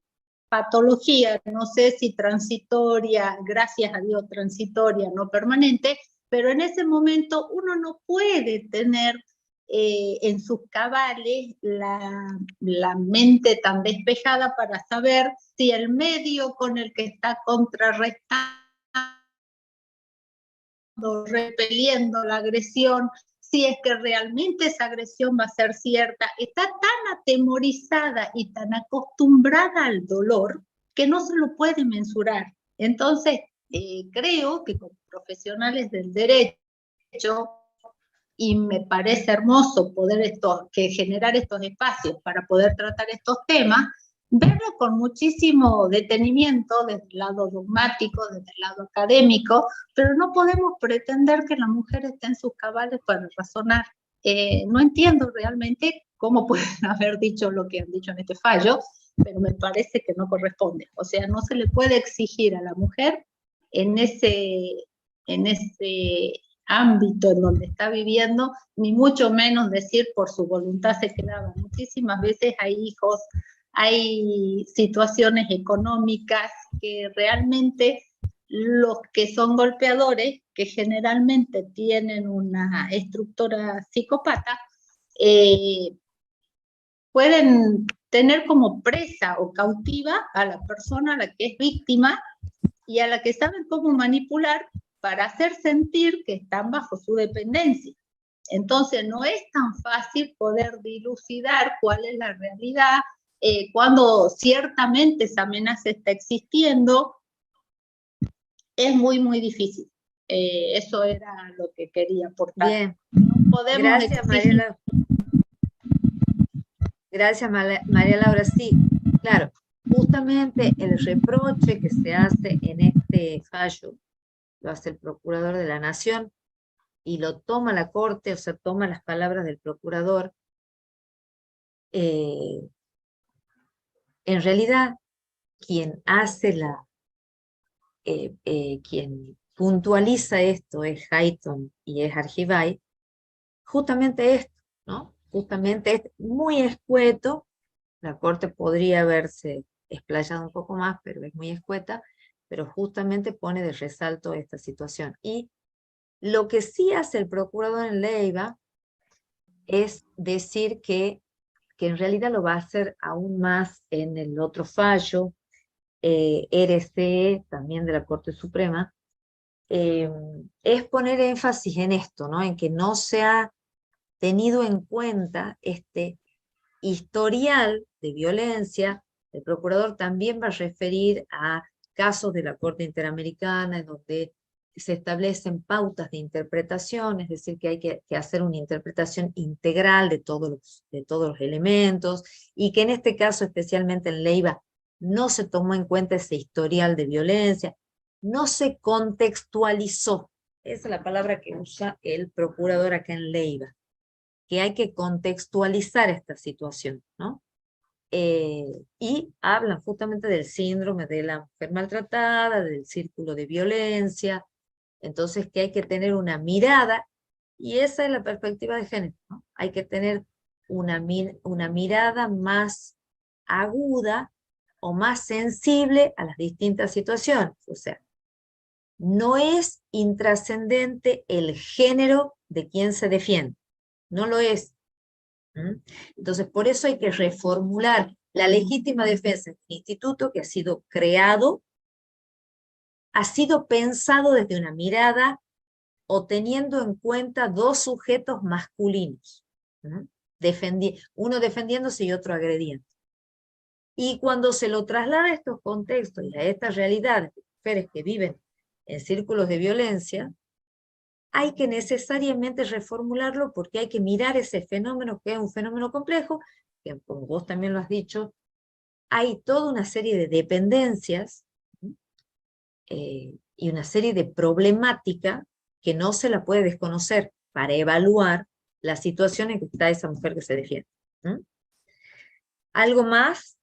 patología, no sé si transitoria, gracias a Dios transitoria, no permanente, pero en ese momento uno no puede tener en sus cabales la mente tan despejada para saber si el medio con el que está contrarrestando, repeliendo la agresión, si es que realmente esa agresión va a ser cierta, está tan atemorizada y tan acostumbrada al dolor que no se lo puede mensurar. Entonces, creo que como profesionales del derecho, y me parece hermoso poder generar estos espacios para poder tratar estos temas, verlo con muchísimo detenimiento desde el lado dogmático, desde el lado académico, pero no podemos pretender que la mujer esté en sus cabales para razonar. No entiendo realmente cómo pueden haber dicho lo que han dicho en este fallo, pero me parece que no corresponde. O sea, no se le puede exigir a la mujer en ese ámbito en donde está viviendo, ni mucho menos decir por su voluntad se quedaba. Muchísimas veces hay hijos, hay situaciones económicas que realmente los que son golpeadores, que generalmente tienen una estructura psicópata, pueden tener como presa o cautiva a la persona a la que es víctima y a la que saben cómo manipular para hacer sentir que están bajo su dependencia. Entonces no es tan fácil poder dilucidar cuál es la realidad, cuando ciertamente esa amenaza está existiendo, es muy, muy difícil. Eso era lo que quería aportar. Bien, no podemos gracias María. Gracias María Laura, sí, claro, justamente el reproche que se hace en este fallo, lo hace el Procurador de la Nación, y lo toma la Corte, o sea, toma las palabras del Procurador. En realidad, quien hace quien puntualiza esto es Hayton y es Argibay, justamente esto, ¿no? Justamente es muy escueto, la Corte podría haberse explayado un poco más, pero es muy escueta, pero justamente pone de resalto esta situación. Y lo que sí hace el Procurador en Leiva es decir que en realidad lo va a hacer aún más en el otro fallo, RCE, también de la Corte Suprema, es poner énfasis en esto, ¿no? En que no se ha tenido en cuenta este historial de violencia. El procurador también va a referir a casos de la Corte Interamericana en donde se establecen pautas de interpretación, es decir, que hay que hacer una interpretación integral de todos los elementos, y que en este caso, especialmente en Leiva, no se tomó en cuenta ese historial de violencia, no se contextualizó, esa es la palabra que usa el procurador acá en Leiva, que hay que contextualizar esta situación, ¿no? Y hablan justamente del síndrome de la mujer maltratada, del círculo de violencia, entonces que hay que tener una mirada, y esa es la perspectiva de género, ¿no? Hay que tener una mirada más aguda o más sensible a las distintas situaciones, o sea, no es intrascendente el género de quien se defiende, no lo es. Entonces, por eso hay que reformular la legítima defensa, un instituto que ha sido creado, ha sido pensado desde una mirada o teniendo en cuenta dos sujetos masculinos, uno defendiéndose y otro agrediendo. Y cuando se lo traslada a estos contextos y a estas realidades de mujeres que viven en círculos de violencia, hay que necesariamente reformularlo porque hay que mirar ese fenómeno, que es un fenómeno complejo, que como vos también lo has dicho, hay toda una serie de dependencias y una serie de problemática que no se la puede desconocer para evaluar la situación en que está esa mujer que se defiende. ¿Algo más?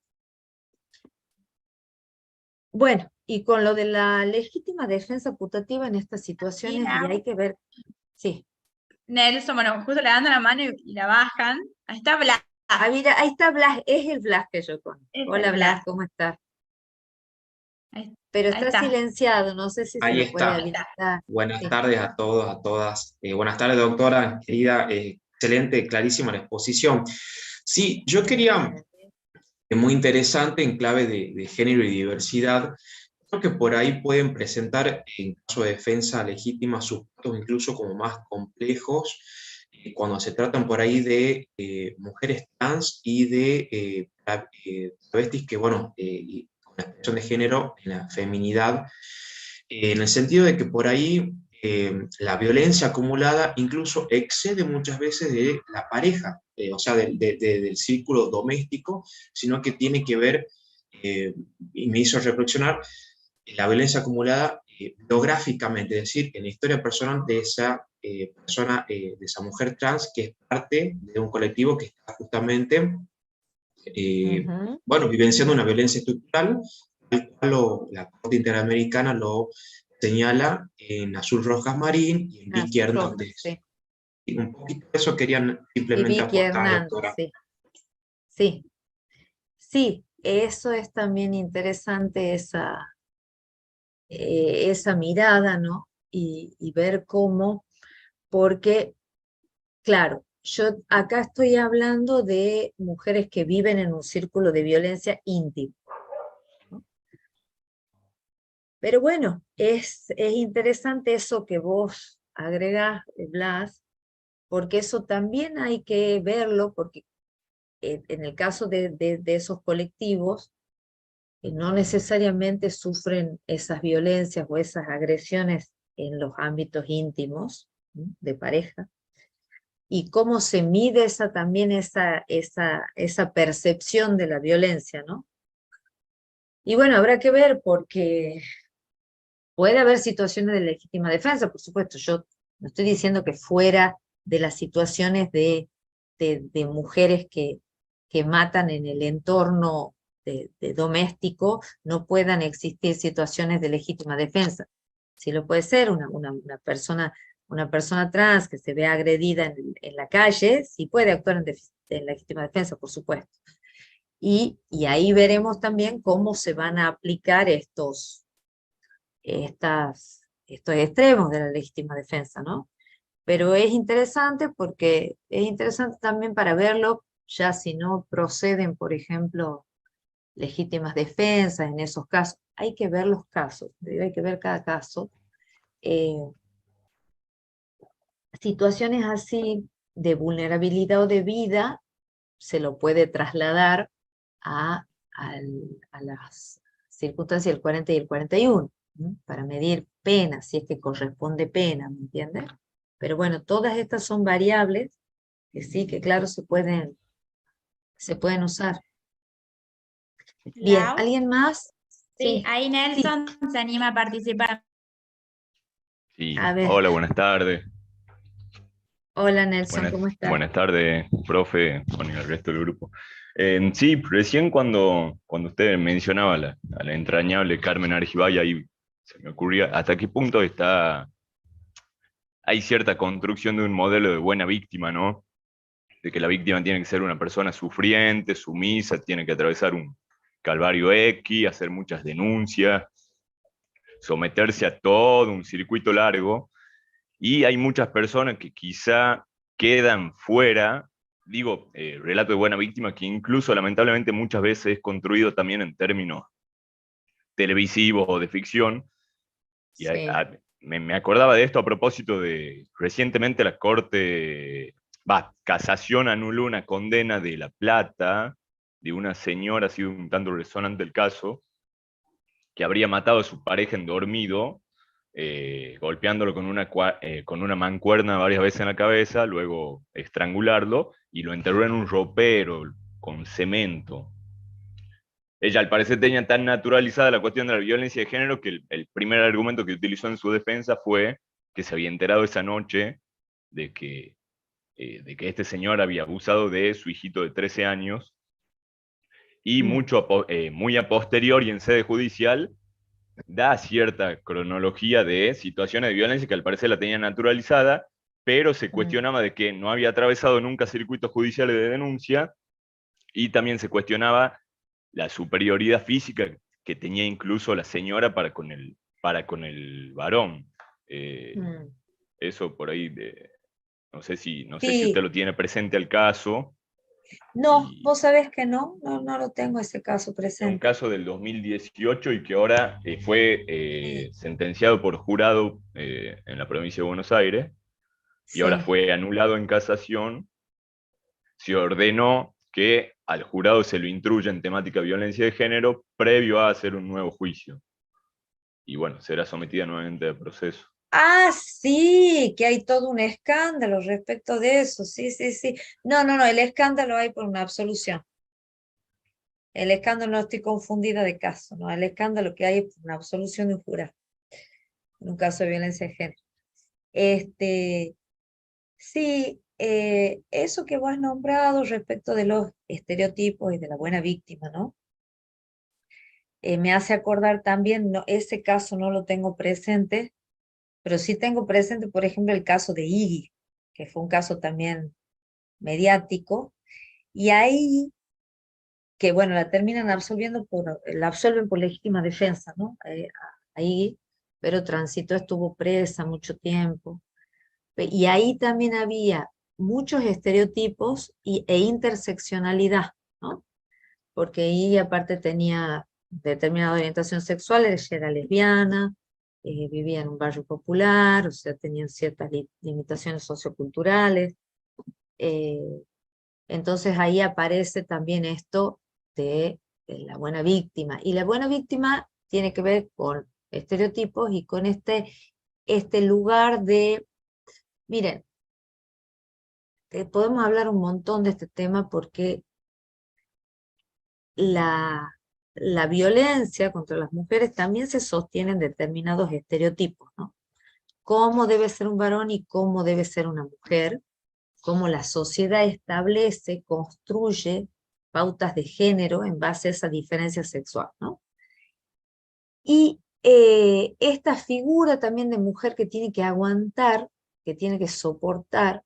Bueno, y con lo de la legítima defensa putativa en estas situaciones, y hay que ver, sí. Nelson, bueno, justo le dan la mano y la bajan. Ahí está Ah, mira, ahí está Blas, es el Blas que yo conozco. Es el Hola Blas, Blas. ¿cómo estás? Ahí, Pero ahí está está. silenciado, no sé si se Ahí lo puede está. habilitar. Buenas Sí. tardes a todos, a todas. Buenas tardes, doctora, querida. Excelente, clarísima la exposición. Sí, yo quería, muy interesante en clave de género y diversidad, creo que por ahí pueden presentar, en caso de defensa legítima, sus puntos incluso como más complejos, cuando se tratan por ahí de mujeres trans y de travestis que, bueno, con la expresión de género en la feminidad, en el sentido de que por ahí la violencia acumulada incluso excede muchas veces de la pareja, o sea, del círculo doméstico, sino que tiene que ver, y me hizo reflexionar, la violencia acumulada biográficamente, es decir, en la historia personal de esa persona, de esa mujer trans, que es parte de un colectivo que está justamente, bueno, vivenciando una violencia estructural, tal cual la Corte Interamericana lo señala en Azul Rojas Marín y en Ah, Vicky Rojas, Hernández. sí. Y un poquito de eso querían Y simplemente Vicky aportar, Hernández, doctora. sí. Sí, sí, eso es también interesante, esa mirada, ¿no? Y ver cómo, porque, claro, yo acá estoy hablando de mujeres que viven en un círculo de violencia íntimo, ¿no? Pero bueno, es interesante eso que vos agregás, Blas, porque eso también hay que verlo, porque en el caso de esos colectivos, que no necesariamente sufren esas violencias o esas agresiones en los ámbitos íntimos, ¿no?, de pareja, y cómo se mide también esa percepción de la violencia, ¿no? Y bueno, habrá que ver porque puede haber situaciones de legítima defensa, por supuesto. Yo no estoy diciendo que fuera de las situaciones de mujeres que matan en el entorno de doméstico no puedan existir situaciones de legítima defensa. Sí lo puede ser una persona trans que se ve agredida en la calle, sí puede actuar en legítima defensa, por supuesto. Y ahí veremos también cómo se van a aplicar estos extremos de la legítima defensa, ¿no? Pero es interesante porque es interesante también para verlo, ya si no proceden, por ejemplo, legítimas defensas en esos casos, hay que ver los casos, hay que ver cada caso. Situaciones así de vulnerabilidad o de vida se lo puede trasladar a las circunstancias del 40 y el 41, ¿no?, para medir pena, si es que corresponde pena, ¿me entiendes? Pero bueno, todas estas son variables que sí, que claro, se pueden usar. Bien, Lau. ¿alguien más? Sí, Sí, ahí sí, Nelson se anima a participar. Sí, a ver, hola, buenas tardes. hola Nelson, ¿cómo estás? Buenas tardes, profe, con el resto del grupo. Sí, recién cuando usted mencionaba a la entrañable Carmen Argibay, ahí se me ocurría hasta qué punto hay cierta construcción de un modelo de buena víctima, ¿no? De que la víctima tiene que ser una persona sufriente, sumisa, tiene que atravesar un calvario X, hacer muchas denuncias, someterse a todo un circuito largo. Y hay muchas personas que quizá quedan fuera, digo, relato de buena víctima, que incluso lamentablemente muchas veces es construido también en términos televisivos o de ficción. Y Sí. me acordaba de esto a propósito de recientemente la Corte, Casación anuló una condena de La Plata, de una señora, ha sido un tanto resonante el caso, que habría matado a su pareja en dormido, golpeándolo con una mancuerna varias veces en la cabeza, luego estrangularlo y lo enterró en un ropero con cemento. Ella al parecer tenía tan naturalizada la cuestión de la violencia de género que el primer argumento que utilizó en su defensa fue que se había enterado esa noche de que este señor había abusado de su hijito de 13 años y muy a posterior y en sede judicial da cierta cronología de situaciones de violencia que al parecer la tenía naturalizada, pero se cuestionaba de que no había atravesado nunca circuitos judiciales de denuncia Y también se cuestionaba la superioridad física que tenía incluso la señora para con el varón. Mm. Eso por ahí, no sé si usted Sí, lo tiene presente al caso. no, Y vos sabés que no, no lo tengo ese caso es un presente. caso del 2018 y que ahora fue Sí, sentenciado por jurado en la provincia de Buenos Aires y ahora sí. fue anulado en casación. Se ordenó que al jurado se lo instruya en temática de violencia de género previo a hacer un nuevo juicio. Y bueno, será sometida nuevamente a proceso. Ah, sí, que hay todo un escándalo respecto de eso. Sí, sí, sí. No, el escándalo hay por una absolución. El escándalo, no estoy confundida de caso, ¿no? El escándalo que hay es por una absolución de un jurado en un caso de violencia de género. Este, sí, eso que vos has nombrado respecto de los estereotipos y de la buena víctima, ¿no? Me hace acordar también, no, ese caso no lo tengo presente, pero sí tengo presente, por ejemplo, el caso de Iggy, que fue un caso también mediático, y ahí, que bueno, la absolven por legítima defensa, ¿no? Ahí, pero transitó, estuvo presa mucho tiempo, y ahí también había muchos estereotipos e interseccionalidad, ¿no? Porque ahí aparte tenía determinada orientación sexual, ella era lesbiana, vivía en un barrio popular, o sea, tenían ciertas limitaciones socioculturales. eh, entonces ahí aparece también esto de la buena víctima. Y la buena víctima tiene que ver con estereotipos y con este lugar de, miren, podemos hablar un montón de este tema porque la violencia contra las mujeres también se sostiene en determinados estereotipos, ¿no? Cómo debe ser un varón y cómo debe ser una mujer, cómo la sociedad establece, construye pautas de género en base a esa diferencia sexual, ¿no? Y esta figura también de mujer que tiene que aguantar, que tiene que soportar,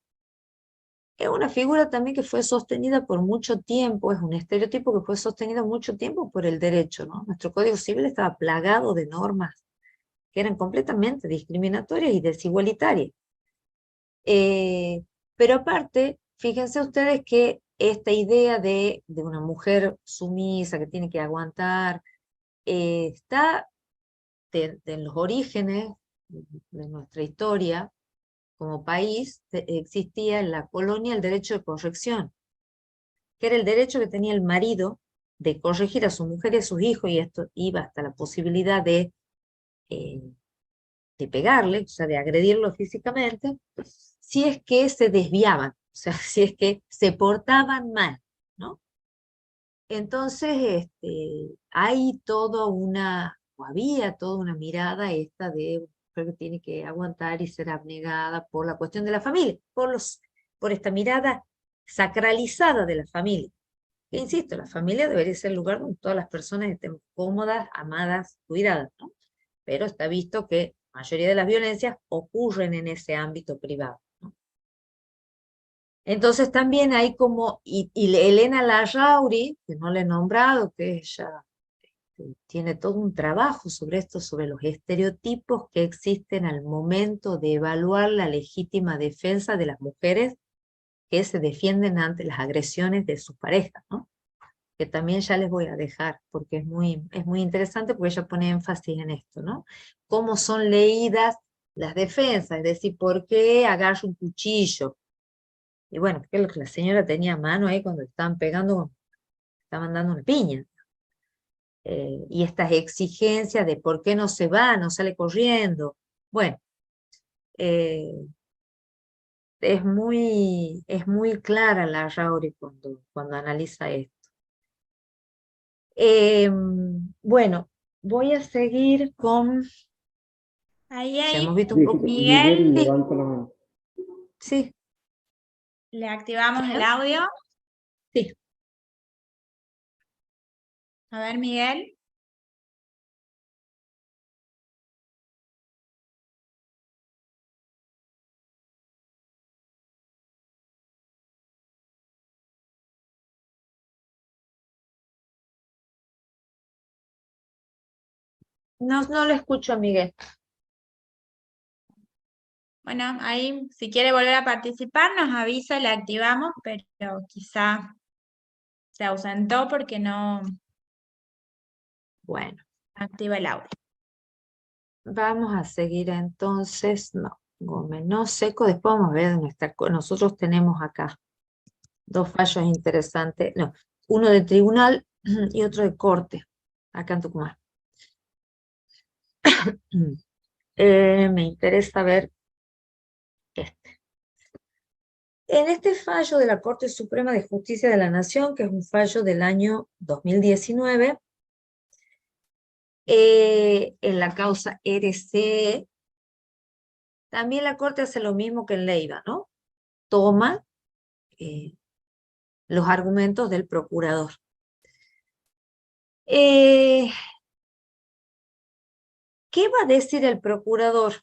es una figura también que fue sostenida por mucho tiempo, es un estereotipo que fue sostenido mucho tiempo por el derecho, ¿no? Nuestro Código Civil estaba plagado de normas que eran completamente discriminatorias y desigualitarias. Eh, pero aparte, fíjense ustedes que esta idea de una mujer sumisa que tiene que aguantar, está de los orígenes de nuestra historia como país, existía en la colonia el derecho de corrección, que era el derecho que tenía el marido de corregir a su mujer y a sus hijos, y esto iba hasta la posibilidad eh, de pegarle, o sea, de agredirlo físicamente, si es que se desviaban, o sea, si es que se portaban mal, ¿no? Entonces, hay toda una, o había toda una mirada esta de mujer que tiene que aguantar y ser abnegada por la cuestión de la familia, por esta mirada sacralizada de la familia. Que insisto, la familia debería ser el lugar donde todas las personas estén cómodas, amadas, cuidadas, ¿no? Pero está visto que la mayoría de las violencias ocurren en ese ámbito privado, ¿no? Entonces también hay como, y Elena Larrauri, que no le he nombrado, que ella tiene todo un trabajo sobre esto, sobre los estereotipos que existen al momento de evaluar la legítima defensa de las mujeres que se defienden ante las agresiones de sus parejas, ¿no? Que también ya les voy a dejar, porque es muy interesante, porque ella pone énfasis en esto, ¿no? Cómo son leídas las defensas, es decir, ¿por qué agarra un cuchillo? Y bueno, porque lo que la señora tenía a mano ahí cuando estaban pegando, estaban dando una piña. Y estas exigencias de por qué no se va, no sale corriendo. Bueno, eh, es muy clara la Rauri cuando analiza esto. Bueno, voy a seguir con, Ahí, ya ahí, hemos visto un poco. Miguel, Sí, sí, le activamos el ¿eh? audio. Sí. A ver, Miguel. No lo escucho, Miguel. Bueno, ahí si quiere volver a participar nos avisa, le activamos, pero quizá se ausentó porque no Bueno, activa el audio. vamos a seguir entonces. No, Gómez, no, Seco. Después vamos a ver dónde está. Nosotros tenemos acá dos fallos interesantes. No, uno de tribunal y otro de corte, acá en Tucumán. Me interesa ver este. En este fallo de la Corte Suprema de Justicia de la Nación, que es un fallo del año 2019, en la causa RC, también la Corte hace lo mismo que en Leiva, ¿no? Toma los argumentos del procurador. ¿Qué va a decir el procurador?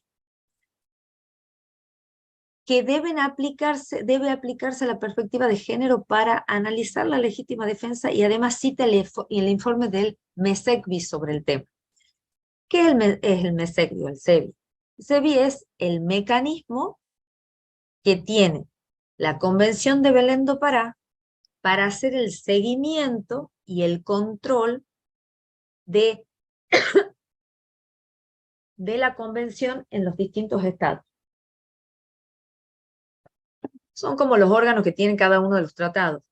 Que debe aplicarse la perspectiva de género para analizar la legítima defensa, y además cita el informe del MESECBI sobre el tema. ¿Qué es el MESECBI o el CEBI? El CEBI es el mecanismo que tiene la Convención de Belén do Pará para hacer el seguimiento y el control de la Convención en los distintos estados. Son como los órganos que tienen cada uno de los tratados.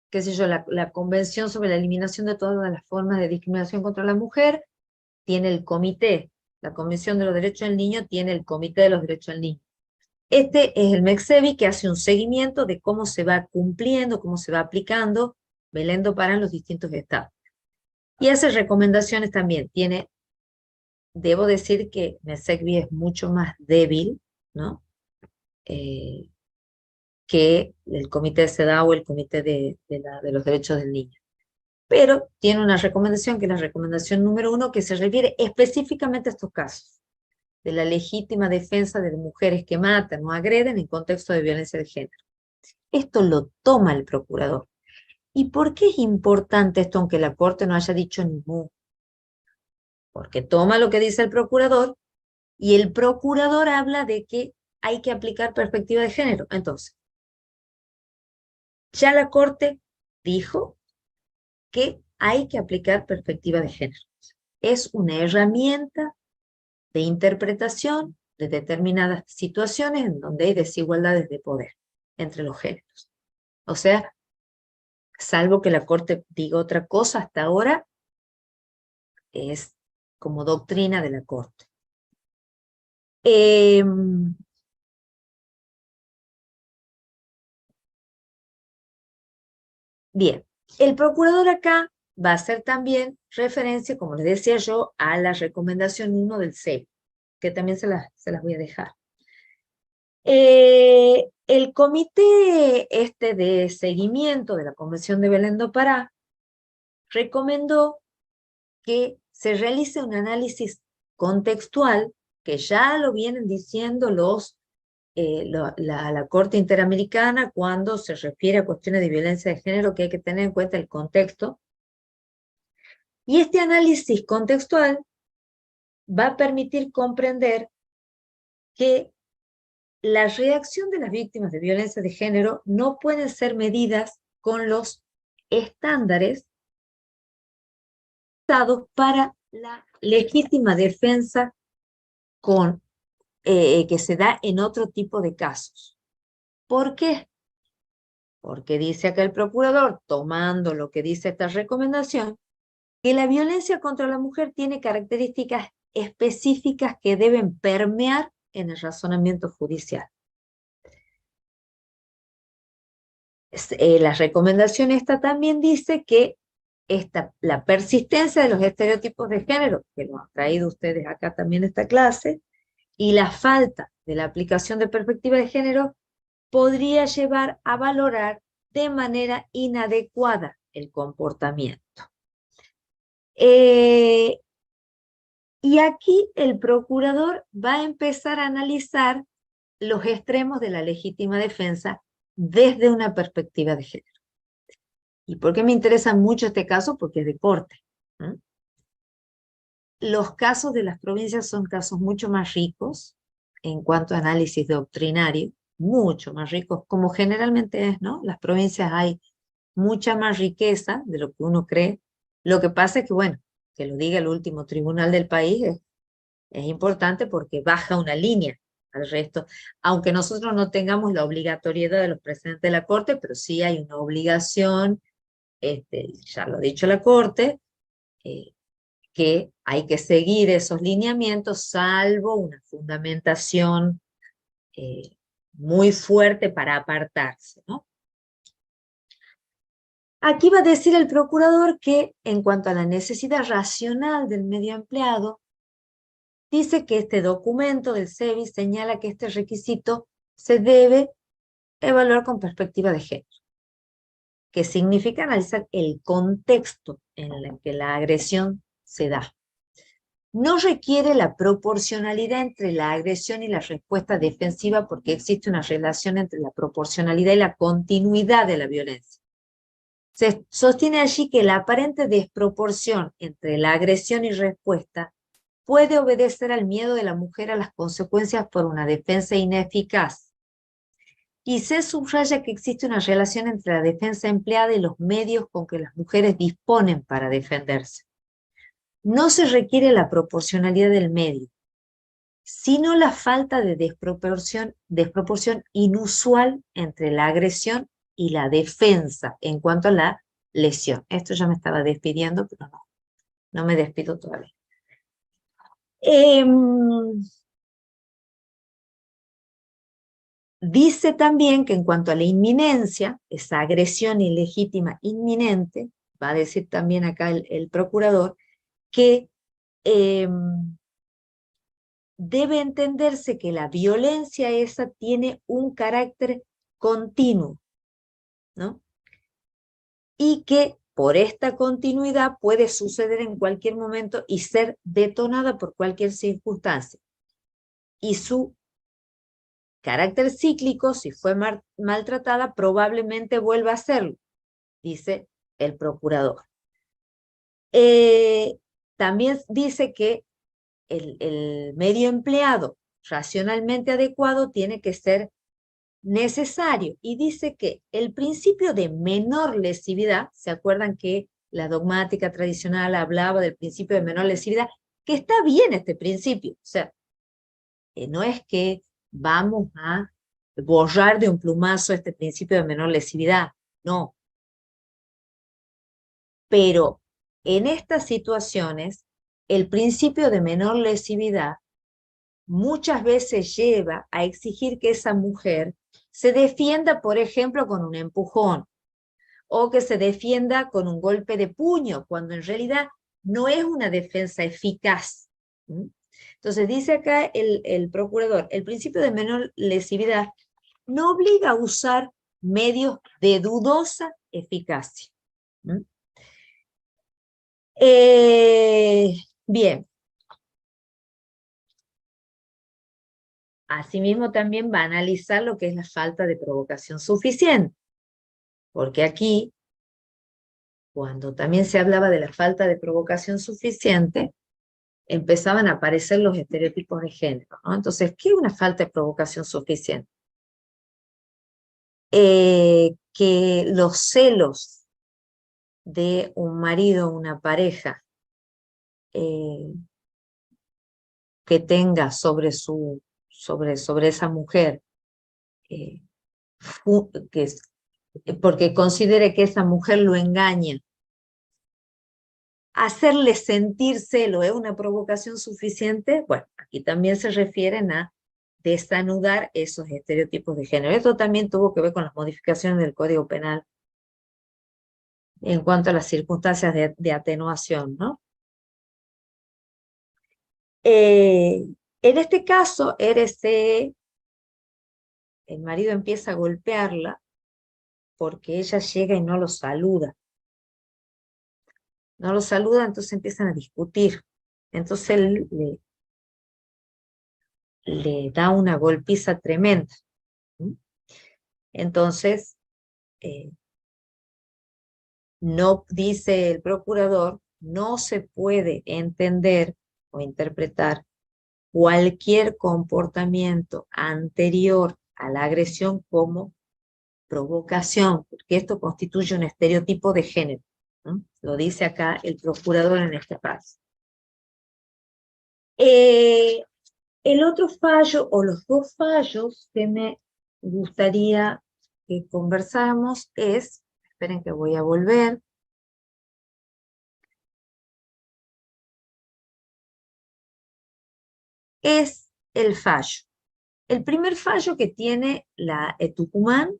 Qué sé yo, la Convención sobre la Eliminación de todas las formas de discriminación contra la mujer tiene el comité. La Convención de los Derechos del Niño tiene el Comité de los Derechos del Niño. Este es el MECSEBI, que hace un seguimiento de cómo se va cumpliendo, cómo se va aplicando Belén do Pará en los distintos estados. Y hace recomendaciones también. Debo decir que MECSEBI es mucho más débil, ¿no? Que el Comité de CEDAW o el Comité de los Derechos del Niño. Pero tiene una recomendación, que es la recomendación número 1, que se refiere específicamente a estos casos, de la legítima defensa de mujeres que matan o agreden en contexto de violencia de género. Esto lo toma el procurador. ¿Y por qué es importante esto, aunque la Corte no haya dicho ni mu? Porque toma lo que dice el procurador, y el procurador habla de que hay que aplicar perspectiva de género. Entonces, ya la Corte dijo que hay que aplicar perspectiva de género. Es una herramienta de interpretación de determinadas situaciones en donde hay desigualdades de poder entre los géneros. O sea, salvo que la Corte diga otra cosa, hasta ahora es como doctrina de la Corte. Bien, el procurador acá va a hacer también referencia, como les decía yo, a la recomendación 1 del CEP, que también se las voy a dejar. El comité de seguimiento de la Convención de Belén do Pará recomendó que se realice un análisis contextual, que ya lo vienen diciendo la Corte Interamericana cuando se refiere a cuestiones de violencia de género, que hay que tener en cuenta el contexto. Y este análisis contextual va a permitir comprender que la reacción de las víctimas de violencia de género no pueden ser medidas con los estándares dados para la legítima defensa que se da en otro tipo de casos. ¿Por qué? Porque dice acá el procurador, tomando lo que dice esta recomendación, que la violencia contra la mujer tiene características específicas que deben permear en el razonamiento judicial. La recomendación esta también dice que la persistencia de los estereotipos de género, que lo han traído ustedes acá también en esta clase, y la falta de la aplicación de perspectiva de género podría llevar a valorar de manera inadecuada el comportamiento. Y aquí el procurador va a empezar a analizar los extremos de la legítima defensa desde una perspectiva de género. ¿Y por qué me interesa mucho este caso? Porque es de corte. los casos de las provincias son casos mucho más ricos en cuanto a análisis doctrinario, mucho más ricos, como generalmente es, ¿no? Las provincias hay mucha más riqueza de lo que uno cree. Lo que pasa es que, bueno, que lo diga el último tribunal del país es importante porque baja una línea al resto, aunque nosotros no tengamos la obligatoriedad de los presidentes de la Corte, pero sí hay una obligación, ya lo ha dicho la Corte, que hay que seguir esos lineamientos, salvo una fundamentación muy fuerte para apartarse, ¿no? Aquí va a decir el procurador que, en cuanto a la necesidad racional del medio empleado, dice que este documento del SEBI señala que este requisito se debe evaluar con perspectiva de género, que significa analizar el contexto en el que la agresión se da. No requiere la proporcionalidad entre la agresión y la respuesta defensiva porque existe una relación entre la proporcionalidad y la continuidad de la violencia. Se sostiene allí que la aparente desproporción entre la agresión y respuesta puede obedecer al miedo de la mujer a las consecuencias por una defensa ineficaz. Y se subraya que existe una relación entre la defensa empleada y los medios con que las mujeres disponen para defenderse. No se requiere la proporcionalidad del medio, sino la falta de desproporción inusual entre la agresión y la defensa en cuanto a la lesión. Esto ya me estaba despidiendo, pero no me despido todavía. Dice también que en cuanto a la inminencia, esa agresión ilegítima inminente, va a decir también acá el procurador, que debe entenderse que la violencia esa tiene un carácter continuo, ¿no? Y que por esta continuidad puede suceder en cualquier momento y ser detonada por cualquier circunstancia. Y su carácter cíclico, si fue maltratada, probablemente vuelva a serlo, dice el procurador. También dice que el medio empleado racionalmente adecuado tiene que ser necesario, y dice que el principio de menor lesividad, ¿se acuerdan que la dogmática tradicional hablaba del principio de menor lesividad? Que está bien este principio, o sea, no es que vamos a borrar de un plumazo este principio de menor lesividad, no. Pero en estas situaciones, el principio de menor lesividad muchas veces lleva a exigir que esa mujer se defienda, por ejemplo, con un empujón, o que se defienda con un golpe de puño, cuando en realidad no es una defensa eficaz. Entonces dice acá el procurador, el principio de menor lesividad no obliga a usar medios de dudosa eficacia. Bien. Asimismo también va a analizar lo que es la falta de provocación suficiente, porque aquí, cuando también se hablaba de la falta de provocación suficiente, empezaban a aparecer los estereotipos de género, ¿no? Entonces, ¿qué es una falta de provocación suficiente? Que los celos de un marido o una pareja que tenga sobre esa mujer, porque considere que esa mujer lo engaña, hacerle sentir celo es una provocación suficiente. Bueno, aquí también se refieren a desanudar esos estereotipos de género. Esto también tuvo que ver con las modificaciones del Código Penal en cuanto a las circunstancias de atenuación, ¿no? En este caso, el marido empieza a golpearla porque ella llega y no lo saluda. No lo saluda, entonces empiezan a discutir. Entonces él le da una golpiza tremenda. Entonces, no, dice el procurador, no se puede entender o interpretar cualquier comportamiento anterior a la agresión como provocación, porque esto constituye un estereotipo de género, ¿no? Lo dice acá el procurador en este caso. El otro fallo, o los dos fallos que me gustaría que conversáramos es, esperen que voy a volver, es el fallo. El primer fallo que tiene la Tucumán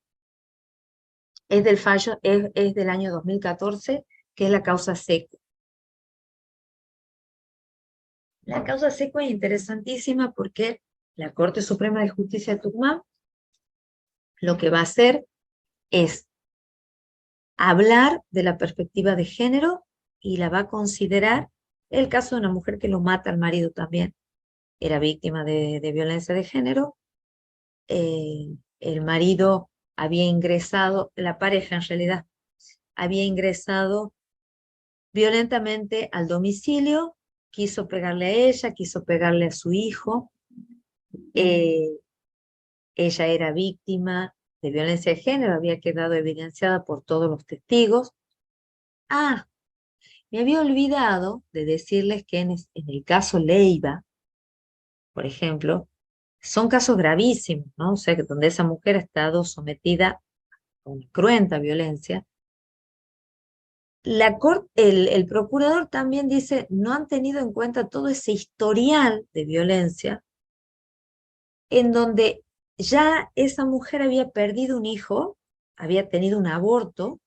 es del fallo, es del año 2014, que es la causa Seco. La causa Seco es interesantísima porque la Corte Suprema de Justicia de Tucumán lo que va a hacer es hablar de la perspectiva de género y la va a considerar el caso de una mujer que lo mata al marido también. Era víctima de violencia de género. El marido había ingresado, la pareja en realidad, había ingresado violentamente al domicilio, quiso pegarle a ella, quiso pegarle a su hijo. Ella era víctima de violencia de género, había quedado evidenciada por todos los testigos. Ah, me había olvidado de decirles que en el caso Leiva, por ejemplo, son casos gravísimos, ¿no? O sea, que donde esa mujer ha estado sometida a una cruenta violencia. El procurador también dice, no han tenido en cuenta todo ese historial de violencia en donde ya esa mujer había perdido un hijo, había tenido un aborto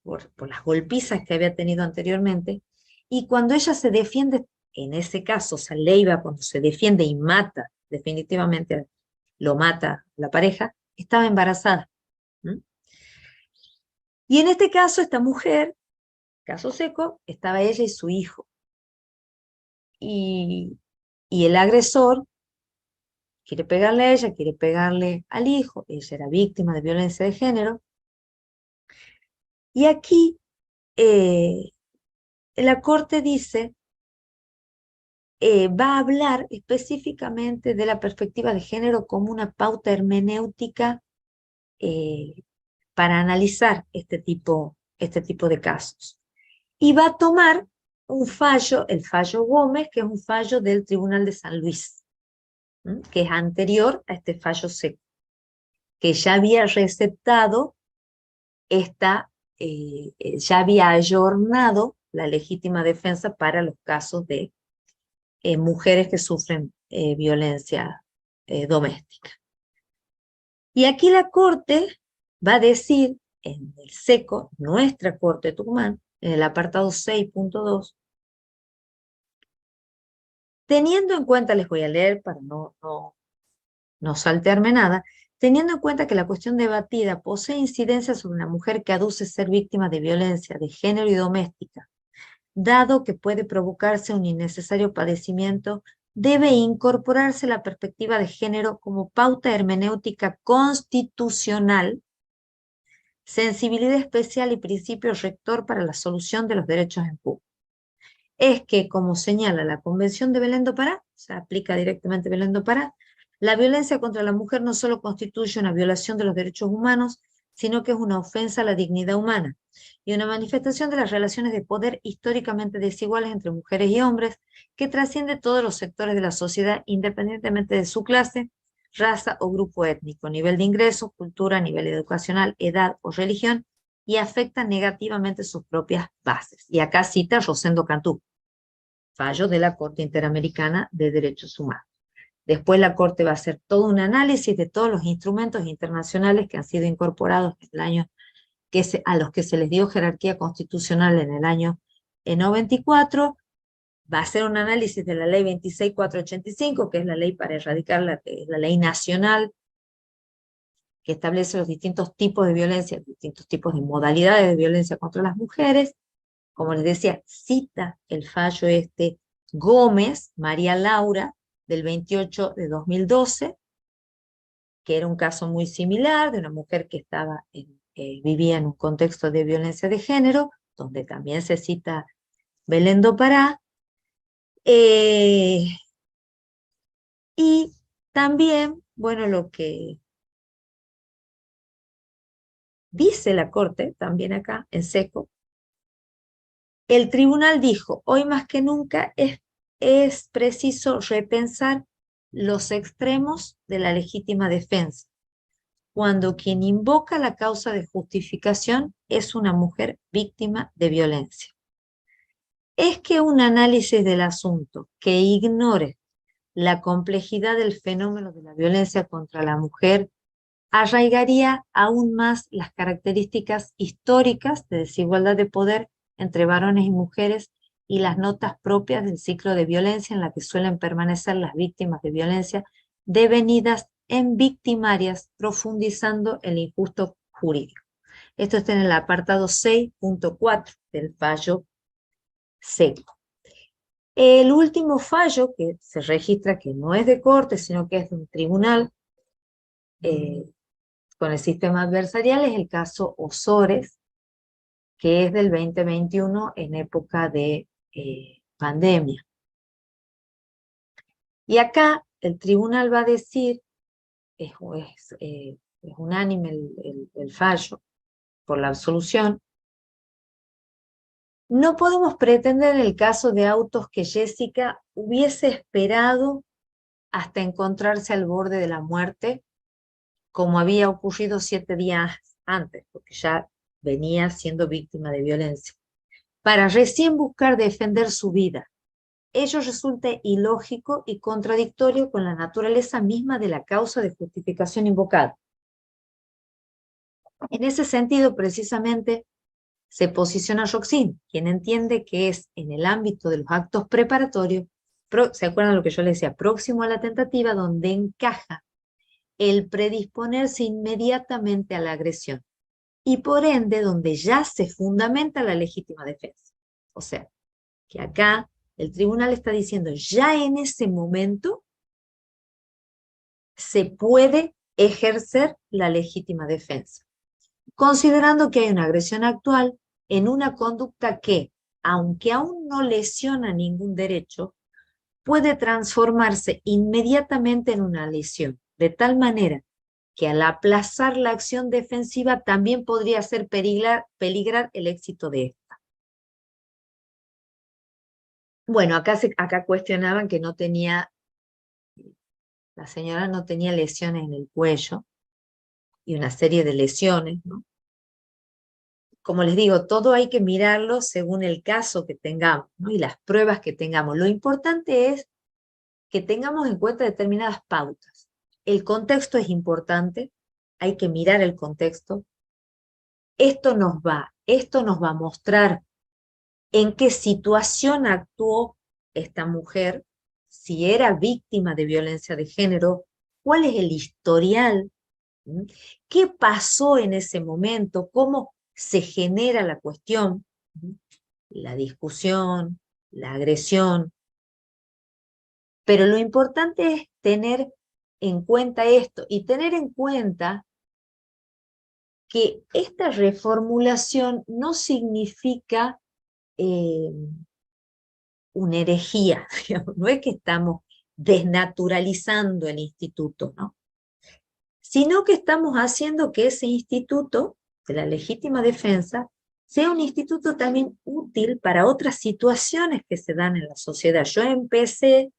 por las golpizas que había tenido anteriormente, y cuando ella se defiende, en ese caso, Leiva, cuando se defiende y mata, definitivamente lo mata la pareja, estaba embarazada. ¿Mm? Y en este caso, esta mujer, caso Seco, estaba ella y su hijo. Y el agresor quiere pegarle a ella, quiere pegarle al hijo, ella era víctima de violencia de género. Y aquí la Corte dice, va a hablar específicamente de la perspectiva de género como una pauta hermenéutica para analizar este tipo de casos. Y va a tomar un fallo, el fallo Gómez, que es un fallo del Tribunal de San Luis, que es anterior a este fallo Seco, que ya había receptado ya había ayornado la legítima defensa para los casos de mujeres que sufren violencia doméstica. Y aquí la Corte va a decir, en el Seco, nuestra Corte de Tucumán, en el apartado 6.2, teniendo en cuenta, les voy a leer para no saltearme nada, teniendo en cuenta que la cuestión debatida posee incidencia sobre una mujer que aduce ser víctima de violencia de género y doméstica, dado que puede provocarse un innecesario padecimiento, debe incorporarse la perspectiva de género como pauta hermenéutica constitucional, sensibilidad especial y principio rector para la solución de los derechos en pugna. Es que, como señala la Convención de Belén do Pará, se aplica directamente Belén do Pará, la violencia contra la mujer no solo constituye una violación de los derechos humanos, sino que es una ofensa a la dignidad humana y una manifestación de las relaciones de poder históricamente desiguales entre mujeres y hombres que trasciende todos los sectores de la sociedad independientemente de su clase, raza o grupo étnico, nivel de ingresos, cultura, nivel educacional, edad o religión, y afecta negativamente sus propias bases. Y acá cita Rosendo Cantú, fallo de la Corte Interamericana de Derechos Humanos. Después la Corte va a hacer todo un análisis de todos los instrumentos internacionales que han sido incorporados en el año a los que se les dio jerarquía constitucional en el año 94. Va a hacer un análisis de la ley 26485, que es la ley para erradicar la ley nacional que establece los distintos tipos de violencia, distintos tipos de modalidades de violencia contra las mujeres. Como les decía, cita el fallo Gómez, María Laura, del 28 de 2012, que era un caso muy similar de una mujer que vivía en un contexto de violencia de género, donde también se cita Belén do Pará. Y también, bueno, lo que dice la Corte, también acá, en seco, el tribunal dijo, hoy más que nunca es preciso repensar los extremos de la legítima defensa, cuando quien invoca la causa de justificación es una mujer víctima de violencia. Es que un análisis del asunto que ignore la complejidad del fenómeno de la violencia contra la mujer arraigaría aún más las características históricas de desigualdad de poder entre varones y mujeres y las notas propias del ciclo de violencia en la que suelen permanecer las víctimas de violencia devenidas en victimarias, profundizando el injusto jurídico. Esto está en el apartado 6.4 del fallo seco. El último fallo que se registra, que no es de corte, sino que es de un tribunal con el sistema adversarial, es el caso Osores, que es del 2021 en época de pandemia. Y acá el tribunal va a decir, es unánime el fallo por la absolución, no podemos pretender en el caso de autos que Jessica hubiese esperado hasta encontrarse al borde de la muerte, como había ocurrido 7 días antes, porque ya venía siendo víctima de violencia, para recién buscar defender su vida. Ello resulta ilógico y contradictorio con la naturaleza misma de la causa de justificación invocada. En ese sentido, precisamente, se posiciona Roxin, quien entiende que es en el ámbito de los actos preparatorios, ¿se acuerdan lo que yo les decía? Próximo a la tentativa, donde encaja el predisponerse inmediatamente a la agresión, y por ende donde ya se fundamenta la legítima defensa. O sea, que acá el tribunal está diciendo, ya en ese momento se puede ejercer la legítima defensa, considerando que hay una agresión actual en una conducta que, aunque aún no lesiona ningún derecho, puede transformarse inmediatamente en una lesión, de tal manera que al aplazar la acción defensiva también podría hacer peligrar el éxito de esta. Bueno, acá cuestionaban que la señora no tenía lesiones en el cuello y una serie de lesiones, ¿no? Como les digo, todo hay que mirarlo según el caso que tengamos, ¿no? Y las pruebas que tengamos. Lo importante es que tengamos en cuenta determinadas pautas. El contexto es importante, hay que mirar el contexto. Esto nos va a mostrar en qué situación actuó esta mujer, si era víctima de violencia de género, cuál es el historial, qué pasó en ese momento, cómo se genera la cuestión, la discusión, la agresión. Pero lo importante es tener en cuenta esto y tener en cuenta que esta reformulación no significa una herejía, digamos. No es que estamos desnaturalizando el instituto, ¿no? Sino que estamos haciendo que ese instituto de la legítima defensa sea un instituto también útil para otras situaciones que se dan en la sociedad. Yo empecé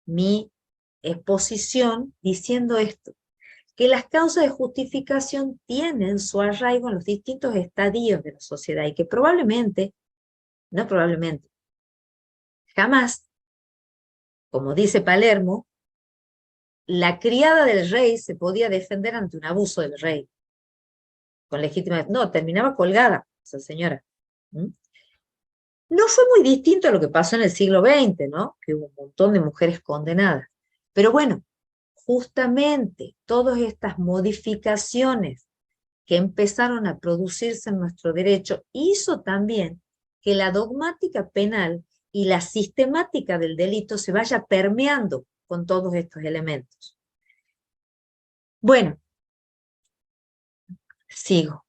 mi exposición diciendo esto, que las causas de justificación tienen su arraigo en los distintos estadios de la sociedad y que jamás, como dice Palermo, la criada del rey se podía defender ante un abuso del rey. Con legítima, no, terminaba colgada esa señora. No fue muy distinto a lo que pasó en el siglo XX, ¿no? Que hubo un montón de mujeres condenadas. Pero bueno, justamente todas estas modificaciones que empezaron a producirse en nuestro derecho hizo también que la dogmática penal y la sistemática del delito se vaya permeando con todos estos elementos. Bueno, sigo.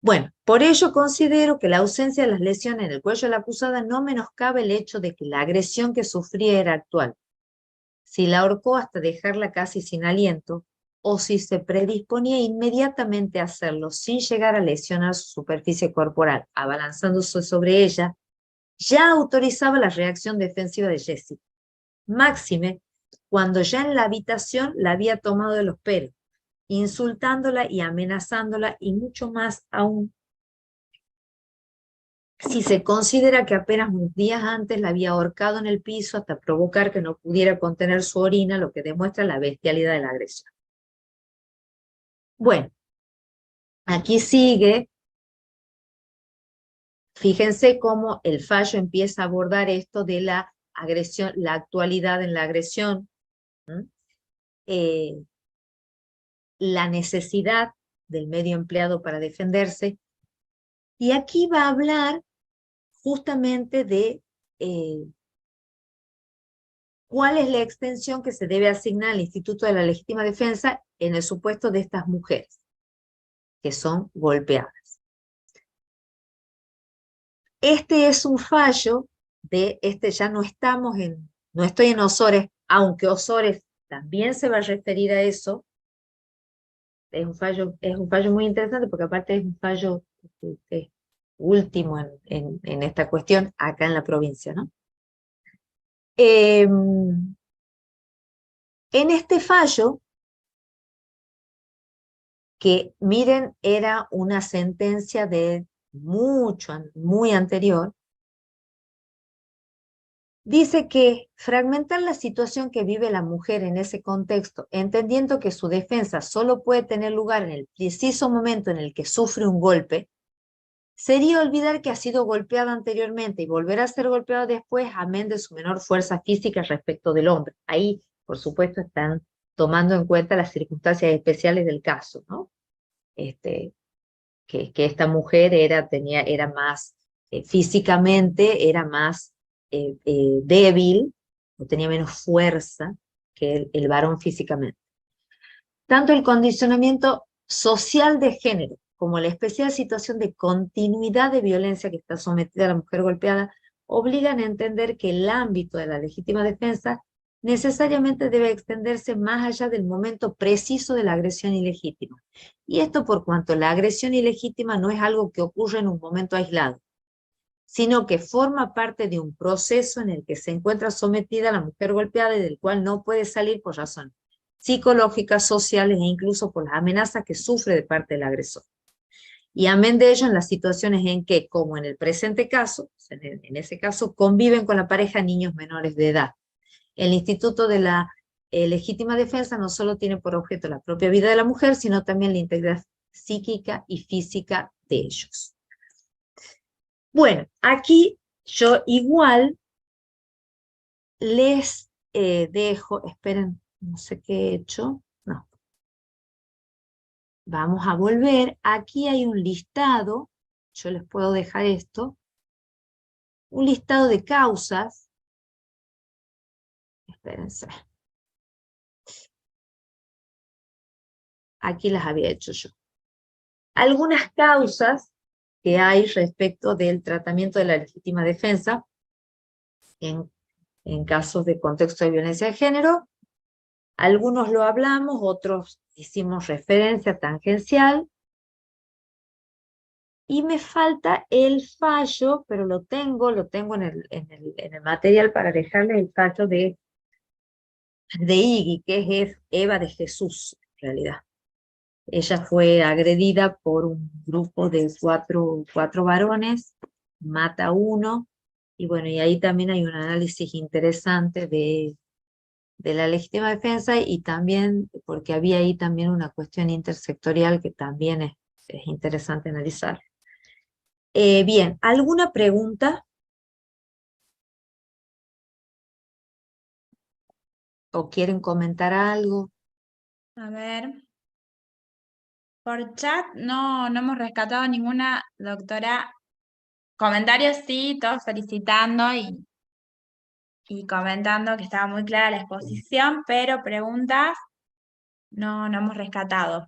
Bueno, por ello considero que la ausencia de las lesiones en el cuello de la acusada no menoscabe el hecho de que la agresión que sufría era actual. Si la ahorcó hasta dejarla casi sin aliento, o si se predisponía inmediatamente a hacerlo sin llegar a lesionar su superficie corporal, abalanzándose sobre ella, ya autorizaba la reacción defensiva de Jessica. Máxime, cuando ya en la habitación la había tomado de los pelos, insultándola y amenazándola, y mucho más aún si se considera que apenas unos días antes la había ahorcado en el piso hasta provocar que no pudiera contener su orina, lo que demuestra la bestialidad de la agresión. Bueno, aquí sigue. Fíjense cómo el fallo empieza a abordar esto de la agresión, la actualidad en la agresión, la necesidad del medio empleado para defenderse. Y aquí va a hablar justamente de cuál es la extensión que se debe asignar al Instituto de la Legítima Defensa en el supuesto de estas mujeres que son golpeadas. Este es un fallo de, ya no estoy en Ozores, aunque Ozores también se va a referir a eso. Es un fallo muy interesante porque aparte es un fallo último en esta cuestión acá en la provincia, ¿no? En este fallo, que miren, era una sentencia de muy anterior, dice que fragmentar la situación que vive la mujer en ese contexto, entendiendo que su defensa solo puede tener lugar en el preciso momento en el que sufre un golpe, sería olvidar que ha sido golpeada anteriormente y volver a ser golpeada después, amén de su menor fuerza física respecto del hombre. Ahí, por supuesto, están tomando en cuenta las circunstancias especiales del caso, ¿no? Que esta mujer era más físicamente, era más débil, o tenía menos fuerza que el varón físicamente. Tanto el condicionamiento social de género como la especial situación de continuidad de violencia que está sometida a la mujer golpeada obligan a entender que el ámbito de la legítima defensa necesariamente debe extenderse más allá del momento preciso de la agresión ilegítima. Y esto por cuanto la agresión ilegítima no es algo que ocurre en un momento aislado, sino que forma parte de un proceso en el que se encuentra sometida la mujer golpeada y del cual no puede salir por razones psicológicas, sociales e incluso por las amenazas que sufre de parte del agresor. Y amén de ello en las situaciones en que, como en el presente caso, en ese caso, conviven con la pareja niños menores de edad. El Instituto de la Legítima Defensa no solo tiene por objeto la propia vida de la mujer, sino también la integridad psíquica y física de ellos. Bueno, aquí yo igual les dejo, esperen, no sé qué he hecho, no. Vamos a volver, aquí hay un listado, yo les puedo dejar esto, un listado de causas, espérense, aquí las había hecho yo. Algunas causas que hay respecto del tratamiento de la legítima defensa en casos de contexto de violencia de género. Algunos lo hablamos, otros hicimos referencia tangencial. Y me falta el fallo, pero lo tengo en el material para dejarles el fallo de Iggy, que es Eva de Jesús, en realidad. Ella fue agredida por un grupo de cuatro varones, mata a uno, y bueno, y ahí también hay un análisis interesante de la legítima defensa, y también, porque había ahí también una cuestión intersectorial que también es interesante analizar. Bien, ¿alguna pregunta? ¿O quieren comentar algo? A ver. Por chat no hemos rescatado ninguna, doctora. Comentarios sí, todos felicitando y comentando que estaba muy clara la exposición, pero preguntas no hemos rescatado.